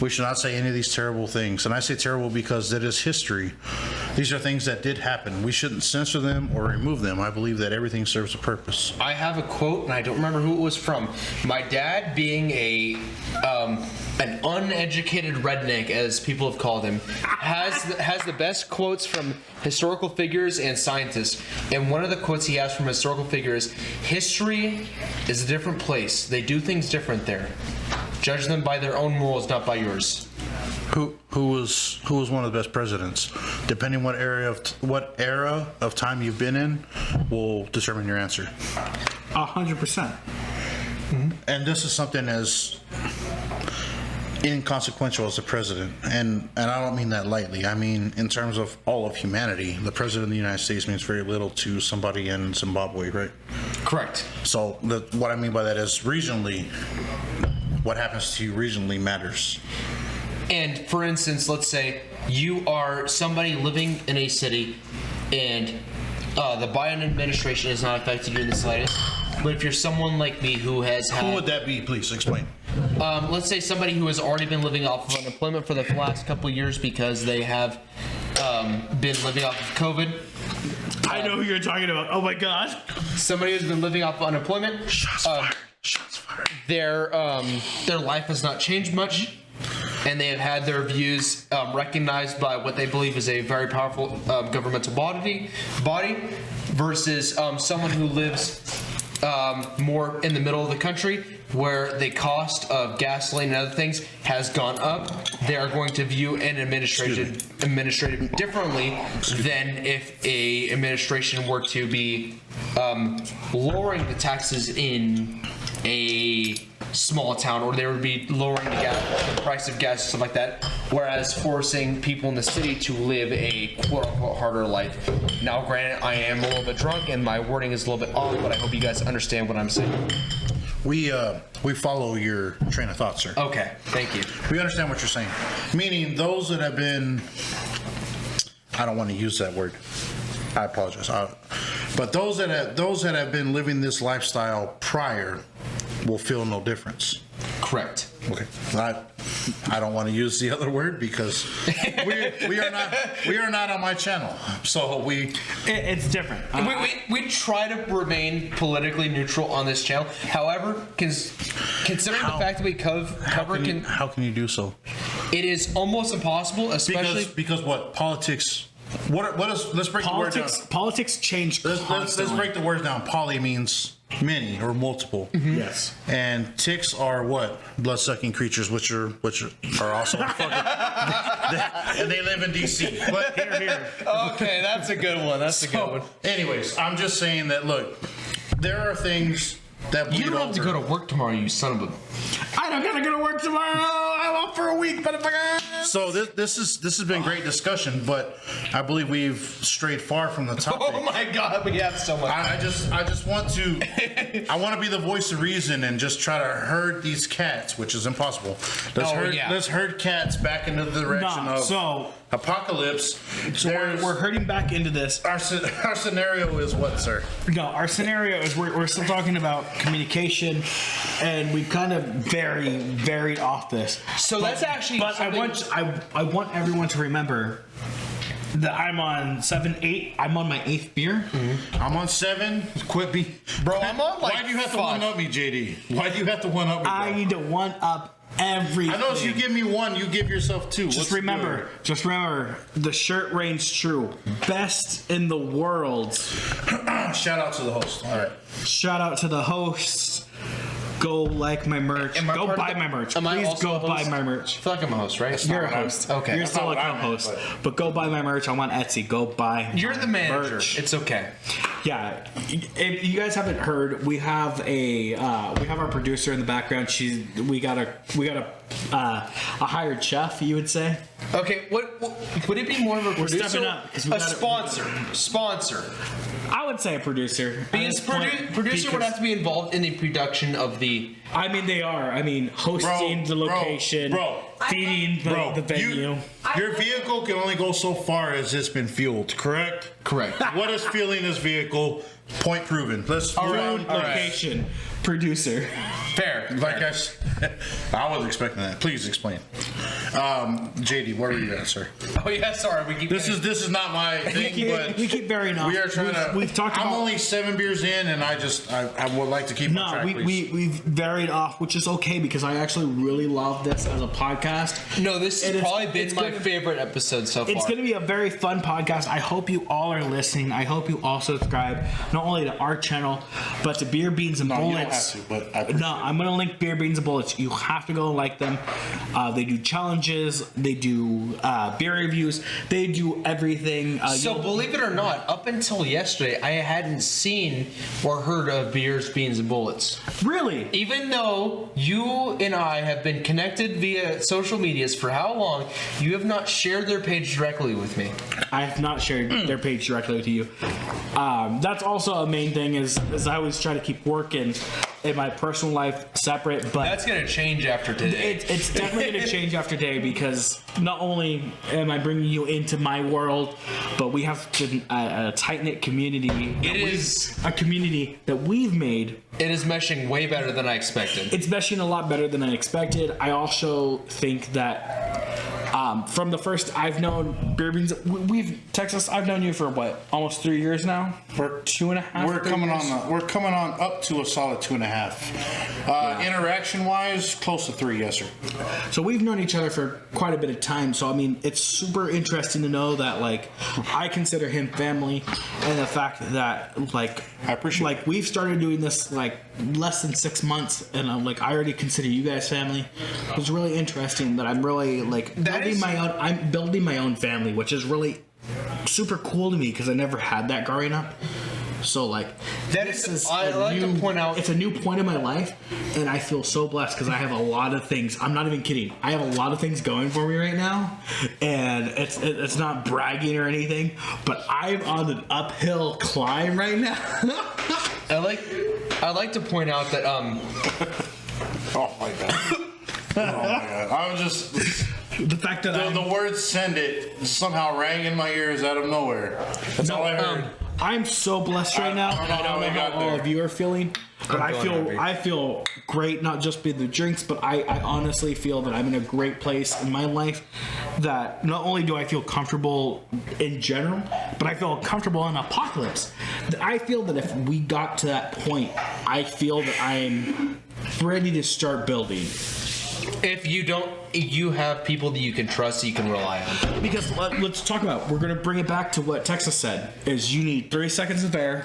We should not say any of these terrible things. And I say terrible because that is history. These are things that did happen. We shouldn't censor them or remove them. I believe that everything serves a purpose. I have a quote, and I don't remember who it was from. My dad, being an uneducated redneck, as people have called him, has the best quotes from historical figures and scientists. And one of the quotes he has from historical figures: "History is a different place. They do things different there. Judge them by their own rules, not by yours." Who was one of the best presidents? Depending what era of time you've been in, will determine your answer. 100%. And this is something as inconsequential as the president, and I don't mean that lightly. I mean in terms of all of humanity. The president of the United States means very little to somebody in Zimbabwe, right? Correct. So what I mean by that is regionally, what happens to you regionally matters. And for instance, let's say you are somebody living in a city and the Biden administration has not affected you in the slightest. But if you're someone like me who has had... Who would that be? Please explain. Let's say somebody who has already been living off of unemployment for the last couple of years because they have been living off of COVID. I know who you're talking about. Oh my God. Somebody who's been living off of unemployment. Shots fired. Shots fired. Their life has not changed much. And they have had their views recognized by what they believe is a very powerful governmental body versus someone who lives more in the middle of the country where the cost of gasoline and other things has gone up. They are going to view an administration differently than if a administration were to be lowering the taxes in a small town, or they would be lowering the price of gas and stuff like that, whereas forcing people in the city to live a quote-unquote harder life. Now granted, I am a little bit drunk and my wording is a little bit off, but I hope you guys understand what I'm saying. We follow your train of thought, sir. Okay, thank you. We understand what you're saying. Meaning those that have been, I don't want to use that word. I apologize. But those that have been living this lifestyle prior will feel no difference. Correct. Okay. I don't want to use the other word because we are not on my channel. So it's different. We try to remain politically neutral on this channel. However, considering the fact that we cover how can you do so? It is almost impossible, especially because what politics. What is? Let's break the word down. Politics change constantly. Let's break the words down. Poly means many or multiple. Mm-hmm. Yes. And ticks are what? Blood-sucking creatures, which are also fucking. And they live in DC. But here. Okay, that's a good one. That's a good one. Anyways, I'm just saying that. Look, there are things that you don't have to go to work tomorrow, you son of a. I don't gotta go to work tomorrow. I'm off for a week, motherfucker. So this has been great discussion, but I believe we've strayed far from the topic. Oh my God, we have so much. I just want to be the voice of reason and just try to herd these cats, which is impossible. Let's herd cats back into the direction of. So apocalypse. So we're hurting back into this. Our scenario is what, sir? No, our scenario is we're still talking about communication, and we kind of varied off this. So that's actually. But I want everyone to remember that I'm on 7-8. I'm on my 8th beer. Mm-hmm. I'm on 7. Quit be, Bro, I'm on like Why do you have to 5. one up me, JD? Why do you have to one up me? Bro? I need to one up everything. I know if you give me 1, you give yourself 2. Just remember, the shirt reigns true. Best in the world. Shout out to the host. All right. Shout out to the hosts. Go like my merch. Go buy my merch. Please go buy my merch. I feel like I'm a host, right? You're a host. Okay. You're still a co-host. But go buy my merch. I'm on Etsy. Go buy. You're the manager. Merch. It's okay. Yeah. If you guys haven't heard, we have our producer in the background. We got a hired chef, you would say. Okay. What would it be more of a producer? stepping up, 'cause we a gotta- sponsor. I would say a producer. Because producer would have to be involved in the production of the. I mean, they are. I mean, hosting the location, feeding the venue. Your vehicle can only go so far as it's been fueled, correct? Correct. What is fueling this vehicle? Point proven. Let's move on. Location, producer. Fair. Like I was expecting that. Please explain. JD, where were you at, sir? Oh yeah, sorry. We keep. This is not my thing, but We keep varying off. we are trying to. We've talked I'm about. only 7 beers in, and I would like to keep on No, track, please. we've varied off, which is okay because I actually really love this as a podcast. No, this has And probably been it's my gonna- favorite episode so far. It's going to be a very fun podcast. I hope you all are listening. I hope you all subscribe not only to our channel but to Beer, Beans, and No, you don't Bullets. have to, but I appreciate No, I'm going to link Beer, Beans, and Bullets. You have to go and like them. They do challenges. They do beer reviews. They do everything. So believe it or not, up until yesterday, I hadn't seen or heard of Beers, Beans, and Bullets. Really? Even though you and I have been connected via social medias for how long, you have not shared their page directly with me. I have not shared their page directly with you. That's also a main thing is I always try to keep working in my personal life separate, but That's gonna change after today. it's definitely going to change after today because not only am I bringing you into my world, but we have a tight-knit community. A community that we've made. It is meshing way better than I expected. It's meshing a lot better than I expected. I also think that from the first I've known Beer Beans, Texas. I've known you for what, almost 3 years now, or 2.5. We're coming on up to a solid 2.5. Interaction wise, close to 3, yes sir. So we've known each other for quite a bit of time. So I mean, it's super interesting to know that like I consider him family, and the fact that like I appreciate like we've started doing this like less than 6 months, and I'm like I already consider you guys family. It's really interesting that I'm really like I'm building my own family, which is really super cool to me because I never had that growing up. So like I like to point out it's a new point in my life, and I feel so blessed because I have a lot of things. I'm not even kidding. I have a lot of things going for me right now, and it's not bragging or anything, but I'm on an uphill climb right now. I like to point out that Oh my god. Oh my god. I was just the fact that the word "send it" somehow rang in my ears out of nowhere. That's all I heard. I'm so blessed right now. I don't know I don't how know we got how all there. of you are feeling, but I feel great. Not just with the drinks, but I honestly feel that I'm in a great place in my life. That not only do I feel comfortable in general, but I feel comfortable in apocalypse. I feel that if we got to that point, I feel that I'm ready to start building. if you have people that you can trust, that you can rely on. Because let's talk about, we're going to bring it back to what Texas said, is you need 30 seconds of air,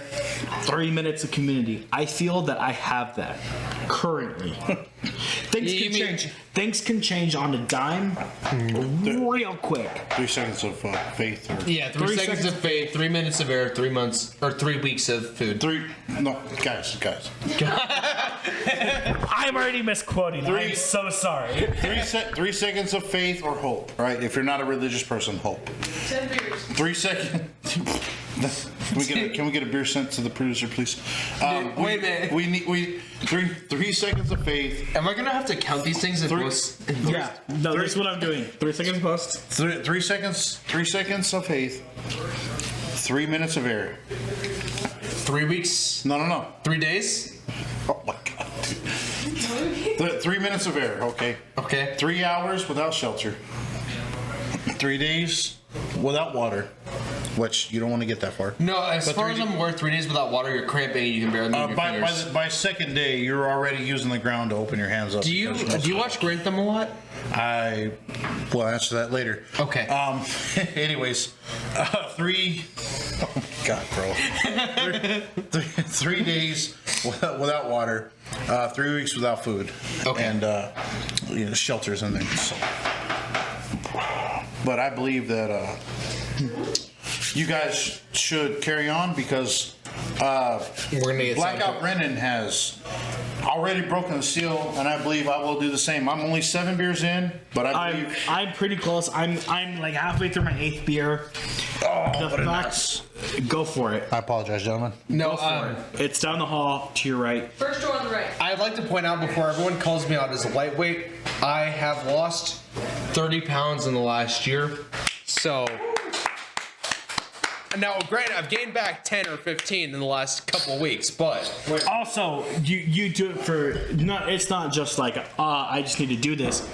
30 minutes of community. I feel that I have that currently. Things can change on a dime real quick. 3 seconds of faith. Or Yeah, 3 seconds of faith, 3 minutes of air, 3 months, or 3 weeks of food. Guys. I'm already misquoting. I'm so sorry. 3 seconds of faith or hope, right? If you're not a religious person, hope. 10 beers. 3 seconds. Can we get a beer sent to the producer, please? Dude, wait a minute. We need 3 seconds of faith. Am I gonna have to count these things? Yeah. No, that's what I'm doing. 3 seconds post. 3 seconds. 3 seconds of faith. 3 minutes of air. 3 weeks? No. 3 days? Oh my God. 3 minutes of air. Okay. Okay. 3 hours without shelter. 3 days without water, which you don't want to get that far. No, as But far as I'm aware, 3 days without water, you're cramping and you can barely move your fingers. By second day, you're already using the ground to open your hands up. Do you watch Grantham a lot? I will answer that later. Okay. Anyways, 3. Oh my God, bro. 3 days without water. 3 weeks without food. Okay. And shelters and things. But I believe that you guys should carry on because We're gonna get Blackout Brennan has already broken the seal, and I believe I will do the same. I'm only 7 beers in, but I believe. I'm pretty close. I'm like halfway through my 8th beer. What a mess. Go for it. I apologize, gentlemen. No, It's down the hall to your right. First door on the right. I'd like to point out before everyone calls me out as a lightweight, I have lost 30 pounds in the last year. So, now granted, I've gained back 10 or 15 in the last couple of weeks, but Also, you do it for not. It's not just like I just need to do this.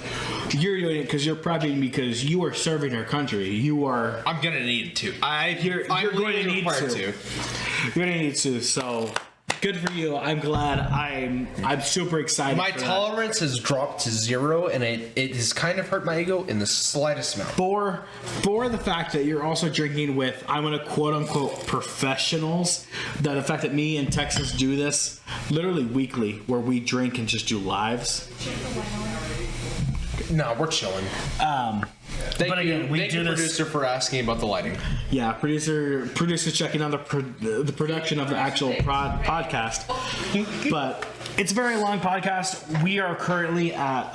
You're doing it because you're prepping because you are serving our country. You are. I'm gonna need to. You're going to need required to. You're going to need to. So good for you. I'm glad. I'm super excited. My for that. tolerance has dropped to 0, and it has kind of hurt my ego in the slightest amount. For the fact that you're also drinking with, I'm going to quote unquote professionals, that the fact that me and Texas do this literally weekly, where we drink and just do lives. No, we're chilling. Thank But you, again, we thank do you, this- producer, for asking about the lighting. Yeah, producer checking on the production of the actual podcast. But it's a very long podcast. We are currently at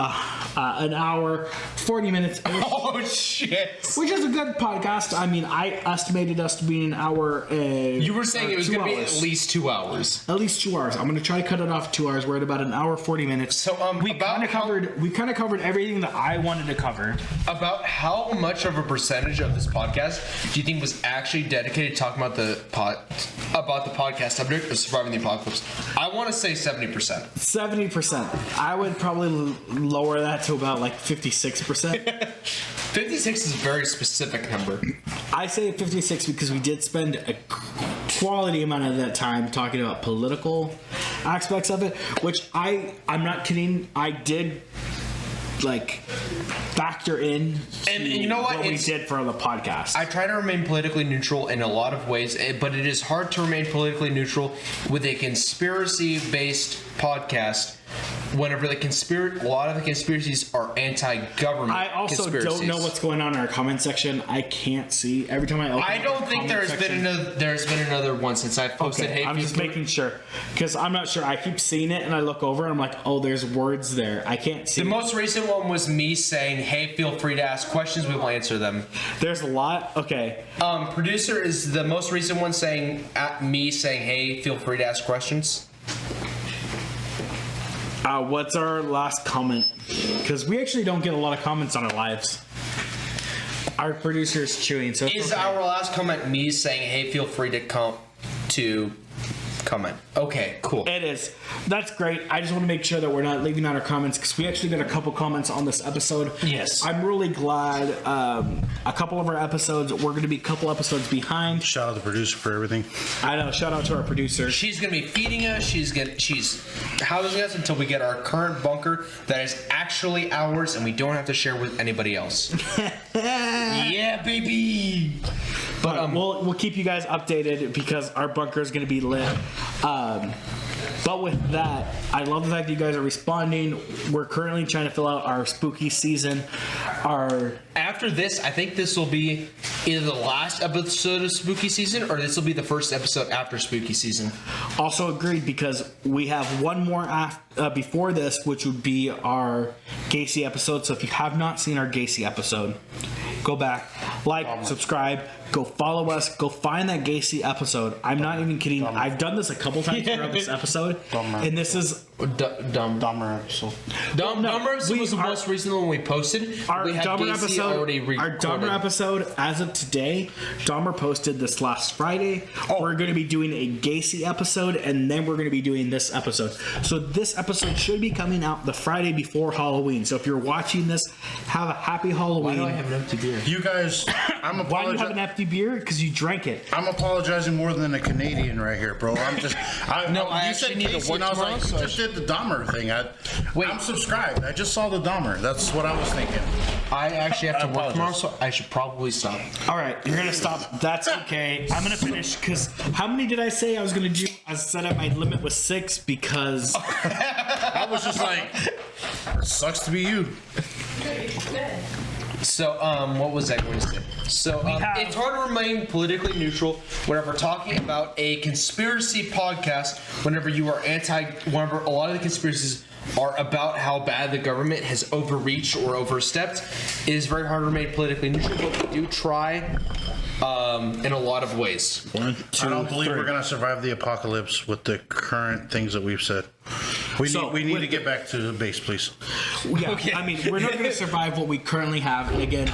an hour, 40 minutes. Oh shit! Which is a good podcast. I mean, I estimated us to be an hour. You were saying it was 2 going to be hours. at least 2 hours. At least 2 hours. I'm going to try to cut it off 2 hours. We're at about an hour 40 minutes. So, we kind of covered everything that I wanted to cover. About how much of a percentage of this podcast do you think was actually dedicated to talking about the podcast subject of surviving the apocalypse? I want to say 70%. 70%. I would probably lower that to about like 56%. 56 is a very specific number. I say 56 because we did spend a quality amount of that time talking about political aspects of it, which I'm not kidding. I did like factor in And you know what? we did for the podcast. I try to remain politically neutral in a lot of ways, but it is hard to remain politically neutral with a conspiracy-based podcast whenever a lot of the conspiracies are anti-government. I also conspiracies. don't know what's going on in our comment section. I can't see every time I open. I don't think there's been another one since I posted. Okay, Hey, I'm just making sure because I'm not sure. I keep seeing it and I look over and I'm like, oh, there's words there. I can't see. The most recent one was me saying, "Hey, feel free to ask questions. We will answer them." There's a lot. Okay. Producer is the most recent one saying me saying, "Hey, feel free to ask questions." What's our last comment? Because we actually don't get a lot of comments on our lives. Our producer is chewing. So Is our last comment me saying, "Hey, feel free to comment"? Okay, cool. It is. That's great. I just want to make sure that we're not leaving out our comments because we actually got a couple comments on this episode. Yes. I'm really glad. A couple of our episodes, we're going to be a couple episodes behind. Shout out to the producer for everything. I know. Shout out to our producer. She's gonna be feeding us. She's housing us until we get our current bunker that is actually ours, and we don't have to share with anybody else. Yeah, baby. But we'll keep you guys updated because our bunker is going to be lit. But with that, I love the fact that you guys are responding. We're currently trying to fill out our spooky season. After this, I think this will be either the last episode of spooky season or this will be the first episode after spooky season. Also agreed because we have one more before this, which would be our Gacy episode. So if you have not seen our Gacy episode, go back, Like, subscribe, go follow us, go find that Gacy episode. I'm not even kidding. I've done this a couple times throughout this episode, and this is Dahmer episode. Dahmer episode was the most recent one we posted. our We had Dahmer Gacy episode. already Our recorded. Dahmer episode, as of today, Dahmer posted this last Friday. We're going to be doing a Gacy episode, and then we're going to be doing this episode. So this episode should be coming out the Friday before Halloween. So if you're watching this, have a happy Halloween. Why do I have an empty beer? You guys, I'm Why do you have an apologizing. empty beer? Because you drank it. I'm apologizing more than a Canadian right here, bro. I'm just. I you actually said need to Casey, work and I was tomorrow, like, so I just did the Dahmer thing. Wait. I'm subscribed. I just saw the Dahmer. That's what I was thinking. I actually have to work apologize. tomorrow, so I should probably stop. All right, you're going to stop. That's okay. I'm going to finish because how many did I say I was going to do? I said my limit was 6 because I was just like, sucks to be you. So, what was I going to say? So, have- it's hard to remain politically neutral whenever talking about a conspiracy podcast, whenever you are whenever a lot of the conspiracies are about how bad the government has overreached or overstepped. It is very hard to remain politically neutral, but we do try in a lot of ways. I don't believe we're gonna survive the apocalypse with the current things that we've said. We need to get back to the base, please. yeah, Okay. I mean, we're not going to survive what we currently have. And again,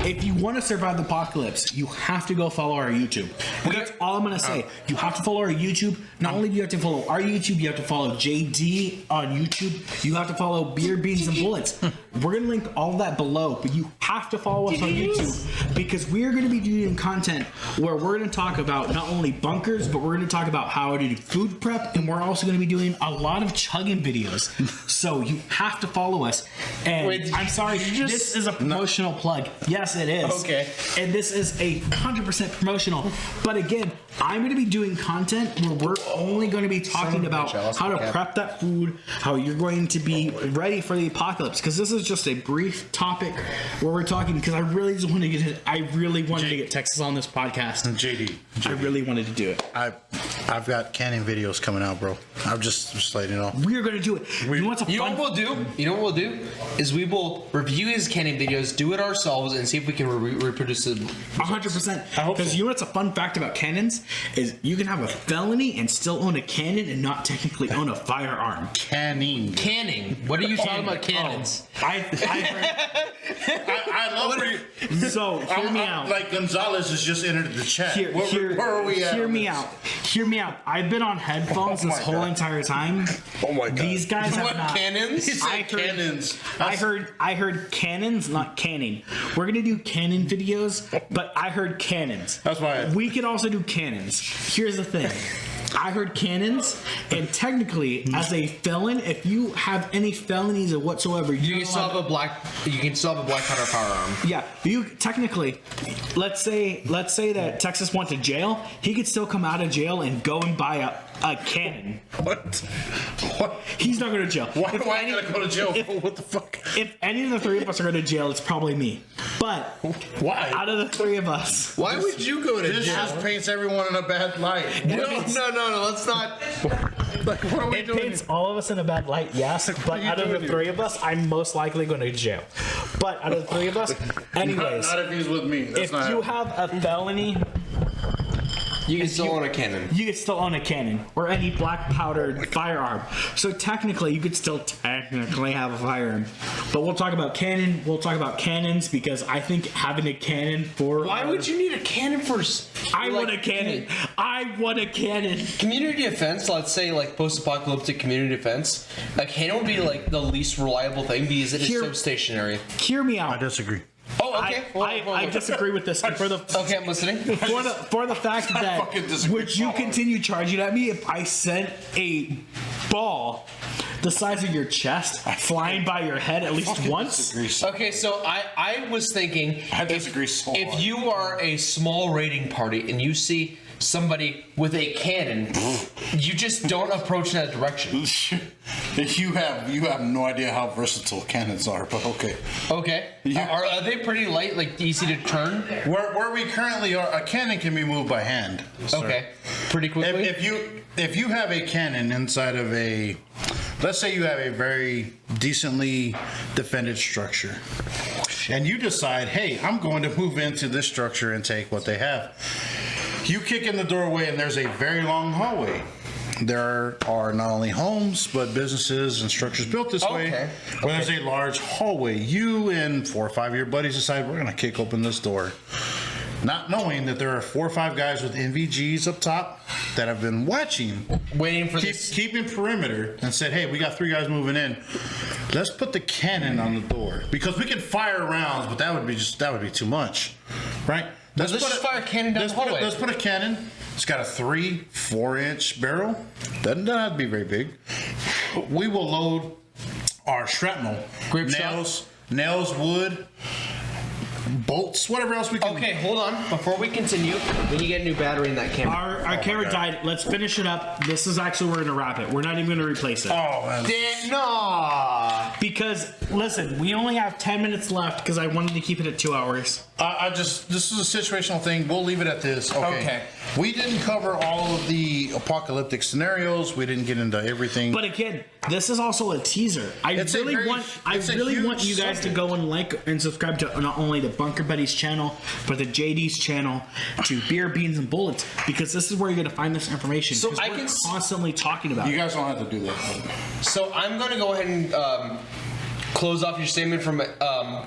if you want to survive the apocalypse, you have to go follow our YouTube. And that's all I'm going to say. You have to follow our YouTube. Not only do you have to follow our YouTube, you have to follow JD on YouTube. You have to follow Beer.Beans.Bullets. We're going to link all that below, but you have to follow us on YouTube because we are going to be doing content where we're going to talk about not only bunkers, but we're going to talk about how to do food prep, and we're also going to be doing a lot of chugging videos. So you have to follow us. And Wait, I'm sorry, this is a promotional plug. Yes, it is. Okay. And this is 100% promotional. But again, I'm going to be doing content where we're only going to be talking about how to prep that food, how you're going to be ready for the apocalypse. Because this is just a brief topic where we're talking. Because I really just want to get it. I really wanted to get Texas on this podcast. JD. I really wanted to do it. I've got canning videos coming out, bro. I'm just letting you know. We are going to do it. You want some You know fun? what we'll do? You know what we'll do? Is we will review his canning videos, do it ourselves, and see if we can reproduce it. 100%. Because you know what's a fun fact about cannons is you can have a felony and still own a cannon and not technically own a firearm. Canning. Canning. What are you talking about, cannons? I heard. I love where you. So hear me out. Like Gonzalez has just entered the chat. Where are we at? Hear on me this? out. Hear me out. I've been on headphones Oh my this whole God. entire time. Oh my God. These guys have What, not. cannons? He said I heard- cannons. I heard cannons, not canning. We're gonna do cannon videos, but I heard cannons. That's why we could also do cannons. Here's the thing. I heard cannons, and technically, as a felon, if you have any felonies or whatsoever, You can still have a black. You can still have a black powder firearm. yeah, you technically, let's say that Texas went to jail, he could still come out of jail and go and buy a cannon. What? What? He's not going to jail. Why If do I any- gotta go to jail? if- What the fuck? If any of the three of us are going to jail, it's probably me. But Why? out of the three of us, Why would you go to This jail? just paints everyone in a bad light. No, let's not. Like, what are we it doing? paints all of us in a bad light, yes. But you out of the doing three of us, I'm most likely going to jail. But out of the three of us, anyways, Not if he's with me. That's if not you happening. have a felony, You can still own a cannon. you could still own a cannon or any black powdered firearm. So technically, you could still technically have a firearm. But we'll talk about cannon. We'll talk about cannons because I think having a cannon for Why would you need a cannon for? I want a cannon. I want a cannon. Community defense, let's say like post-apocalyptic community defense, a cannon would be like the least reliable thing because it is Here- so stationary. Hear me I out. disagree. Oh, okay. I disagree with this. And for the Okay, I'm listening. for the fact that fucking disagree. would you continue charging at me if I sent a ball the size of your chest flying by your head at least once? Disagree so- Okay, so I was thinking, I disagree so hard. if you are a small raiding party and you see somebody with a cannon, you just don't approach in that direction. You have no idea how versatile cannons are, but okay. Okay, are they pretty light, like easy to turn? Where we currently are, a cannon can be moved by hand. sir. Okay, pretty quickly. If you have a cannon inside of a, let's say you have a very decently defended structure, and you decide, hey, I'm going to move into this structure and take what they have. You kick in the doorway and there's a very long hallway. There are not only homes, but businesses and structures built this way, where there's a large hallway. You and 4 or 5 of your buddies decide, we're going to kick open this door. Not knowing that there are 4 or 5 guys with NVGs up top that have been watching, waiting for this. Keeping perimeter, and said, hey, we got 3 guys moving in. Let's put the cannon on the door. Because we can fire rounds, but that would be too much. Right? Let's just fire a cannon down the hallway. Let's put a cannon. It's got a 3-4 inch barrel. Doesn't have to be very big. We will load our shrapnel. Nails, wood, bolts, whatever else we can. Okay, hold on. Before we continue, we need to get a new battery in that camera. Our camera died. Let's finish it up. This is actually, we're going to wrap it. We're not even going to replace it. Oh, no. Because, listen, we only have 10 minutes left because I wanted to keep it at 2 hours. This is a situational thing. We'll leave it at this. Okay. We didn't cover all of the apocalyptic scenarios. We didn't get into everything. But again, this is also a teaser. I really want you guys to go and like and subscribe to not only the Bunker Buddies channel, but the JD's channel, to Beer, Beans, and Bullets, because this is where you're going to find this information. So I can constantly talking about you guys don't have to do that. So I'm going to go ahead and close off your statement from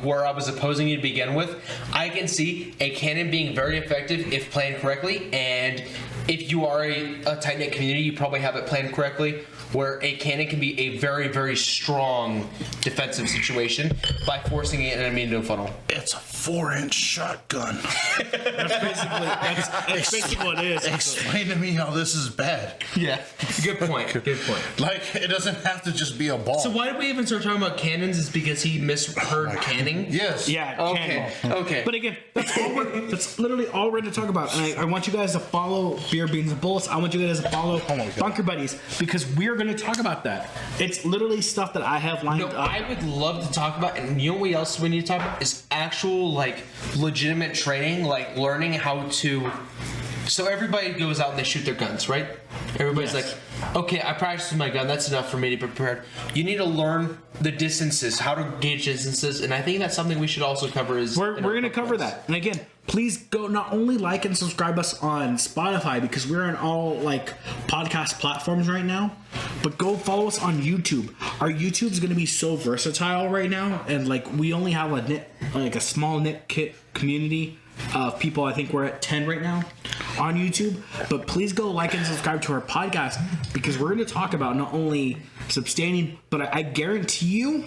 where I was opposing you to begin with. I can see a cannon being very effective if planned correctly, and if you are a tight-knit community, you probably have it planned correctly, where a cannon can be a very, very strong defensive situation by forcing an enemy into a funnel. It's a 4-inch shotgun. That's basically what it is. Explain to me how this is bad. Yeah, good point. Good point. Like, it doesn't have to just be a ball. So why did we even start talking about cannons? Is because he misheard canning? Yes. Yeah. Okay. Cannon. Okay. But again, that's literally all we're going to talk about. And I want you guys to follow Beer, Beans, and Bullets. I want you guys to follow Bunker Buddies, because we're going to talk about that. It's literally stuff that I have lined up. I would love to talk about, and you know what else we need to talk about is actual, like, legitimate training, like learning how to. So everybody goes out and they shoot their guns, right? Everybody's like, okay, I practiced with my gun. That's enough for me to be prepared. You need to learn the distances, how to gauge distances, and I think that's something we should also cover. We're going to cover that. And again, please go not only like and subscribe us on Spotify, because we're on all like podcast platforms right now, but go follow us on YouTube. Our YouTube is going to be so versatile right now, and like we only have a small knit kit community of people. I think we're at 10 right now on YouTube, but please go like and subscribe to our podcast, because we're going to talk about not only sustaining, but I guarantee you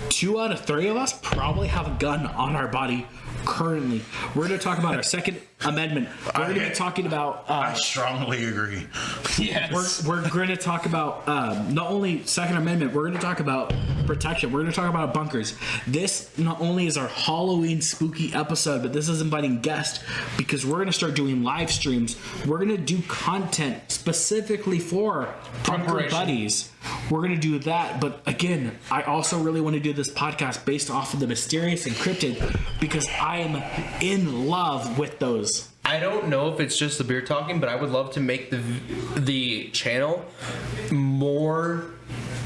2 out of 3 of us probably have a gun on our body currently. We're going to talk about our Second Amendment. We're going to be talking about I strongly agree. Yes. We're going to talk about not only Second Amendment, we're going to talk about protection. We're going to talk about bunkers. This not only is our Halloween spooky episode, but this is inviting guests, because we're going to start doing live streams. We're going to do content specifically for Bunker Buddies. We're going to do that. But again, I also really want to do this podcast based off of the mysterious and cryptid, because I am in love with those. I don't know if it's just the beer talking, but I would love to make the channel more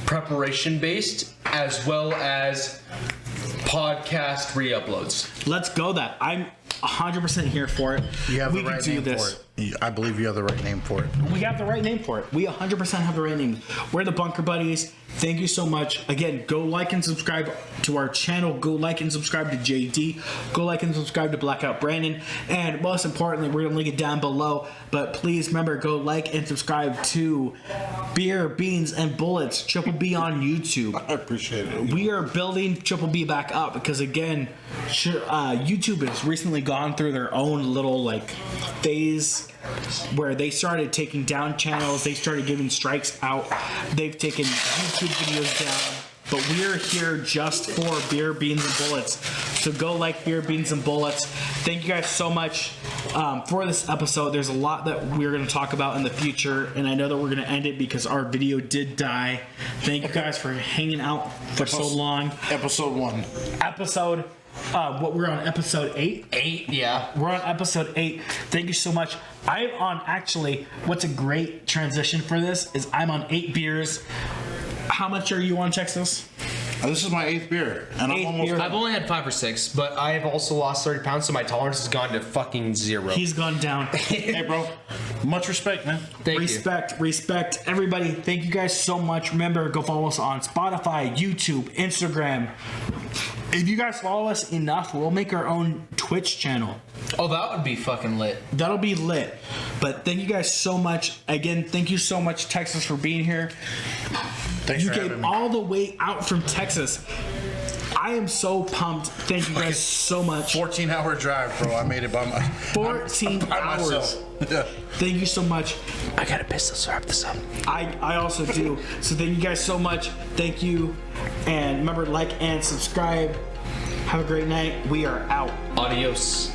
preparation based, as well as podcast re-uploads. Let's go that. I'm 100% here for it. You have we the right can do name this. for it. I believe you have the right name for it. We have the right name for it. We 100% have the right name. We're the Bunker Buddies. Thank you so much. Again, go like and subscribe to our channel. Go like and subscribe to JD. Go like and subscribe to Blackout Brandon. And most importantly, we're going to link it down below. But please remember, go like and subscribe to Beer, Beans, and Bullets, Triple B on YouTube. I appreciate it. We are building Triple B back up, because again, YouTube has recently gone through their own little like phase where they started taking down channels. They started giving strikes out. They've taken YouTube videos down. But we're here just for Beer, Beans, and Bullets. So go like Beer, Beans, and Bullets. Thank you guys so much for this episode. There's a lot that we're going to talk about in the future, and I know that we're going to end it because our video did die. Thank you guys for hanging out for so long. Episode 1. We're on episode 8? 8, yeah. We're on episode 8. Thank you so much. I'm on, actually, what's a great transition for this is I'm on 8 beers. How much are you on, Texas? This is my 8th beer, and I'm Eighth almost. beer. I've only had 5 or 6, but I've also lost 30 pounds, so my tolerance has gone to fucking 0. He's gone down. Hey, bro. Much respect, man. Thank you. Respect, everybody. Thank you guys so much. Remember, go follow us on Spotify, YouTube, Instagram. If you guys follow us enough, we'll make our own Twitch channel. Oh, that would be fucking lit. That'll be lit. But thank you guys so much. Again, thank you so much, Texas, for being here. Thanks You for having came me. all the way out from Texas. I am so pumped. Thank you guys so much. 14-hour drive, bro. I made it by my 14 by hours. myself. Yeah. Thank you so much. I gotta piss this, wrap this up. I also do. So thank you guys so much. Thank you. And remember, like and subscribe. Have a great night. We are out. Adios.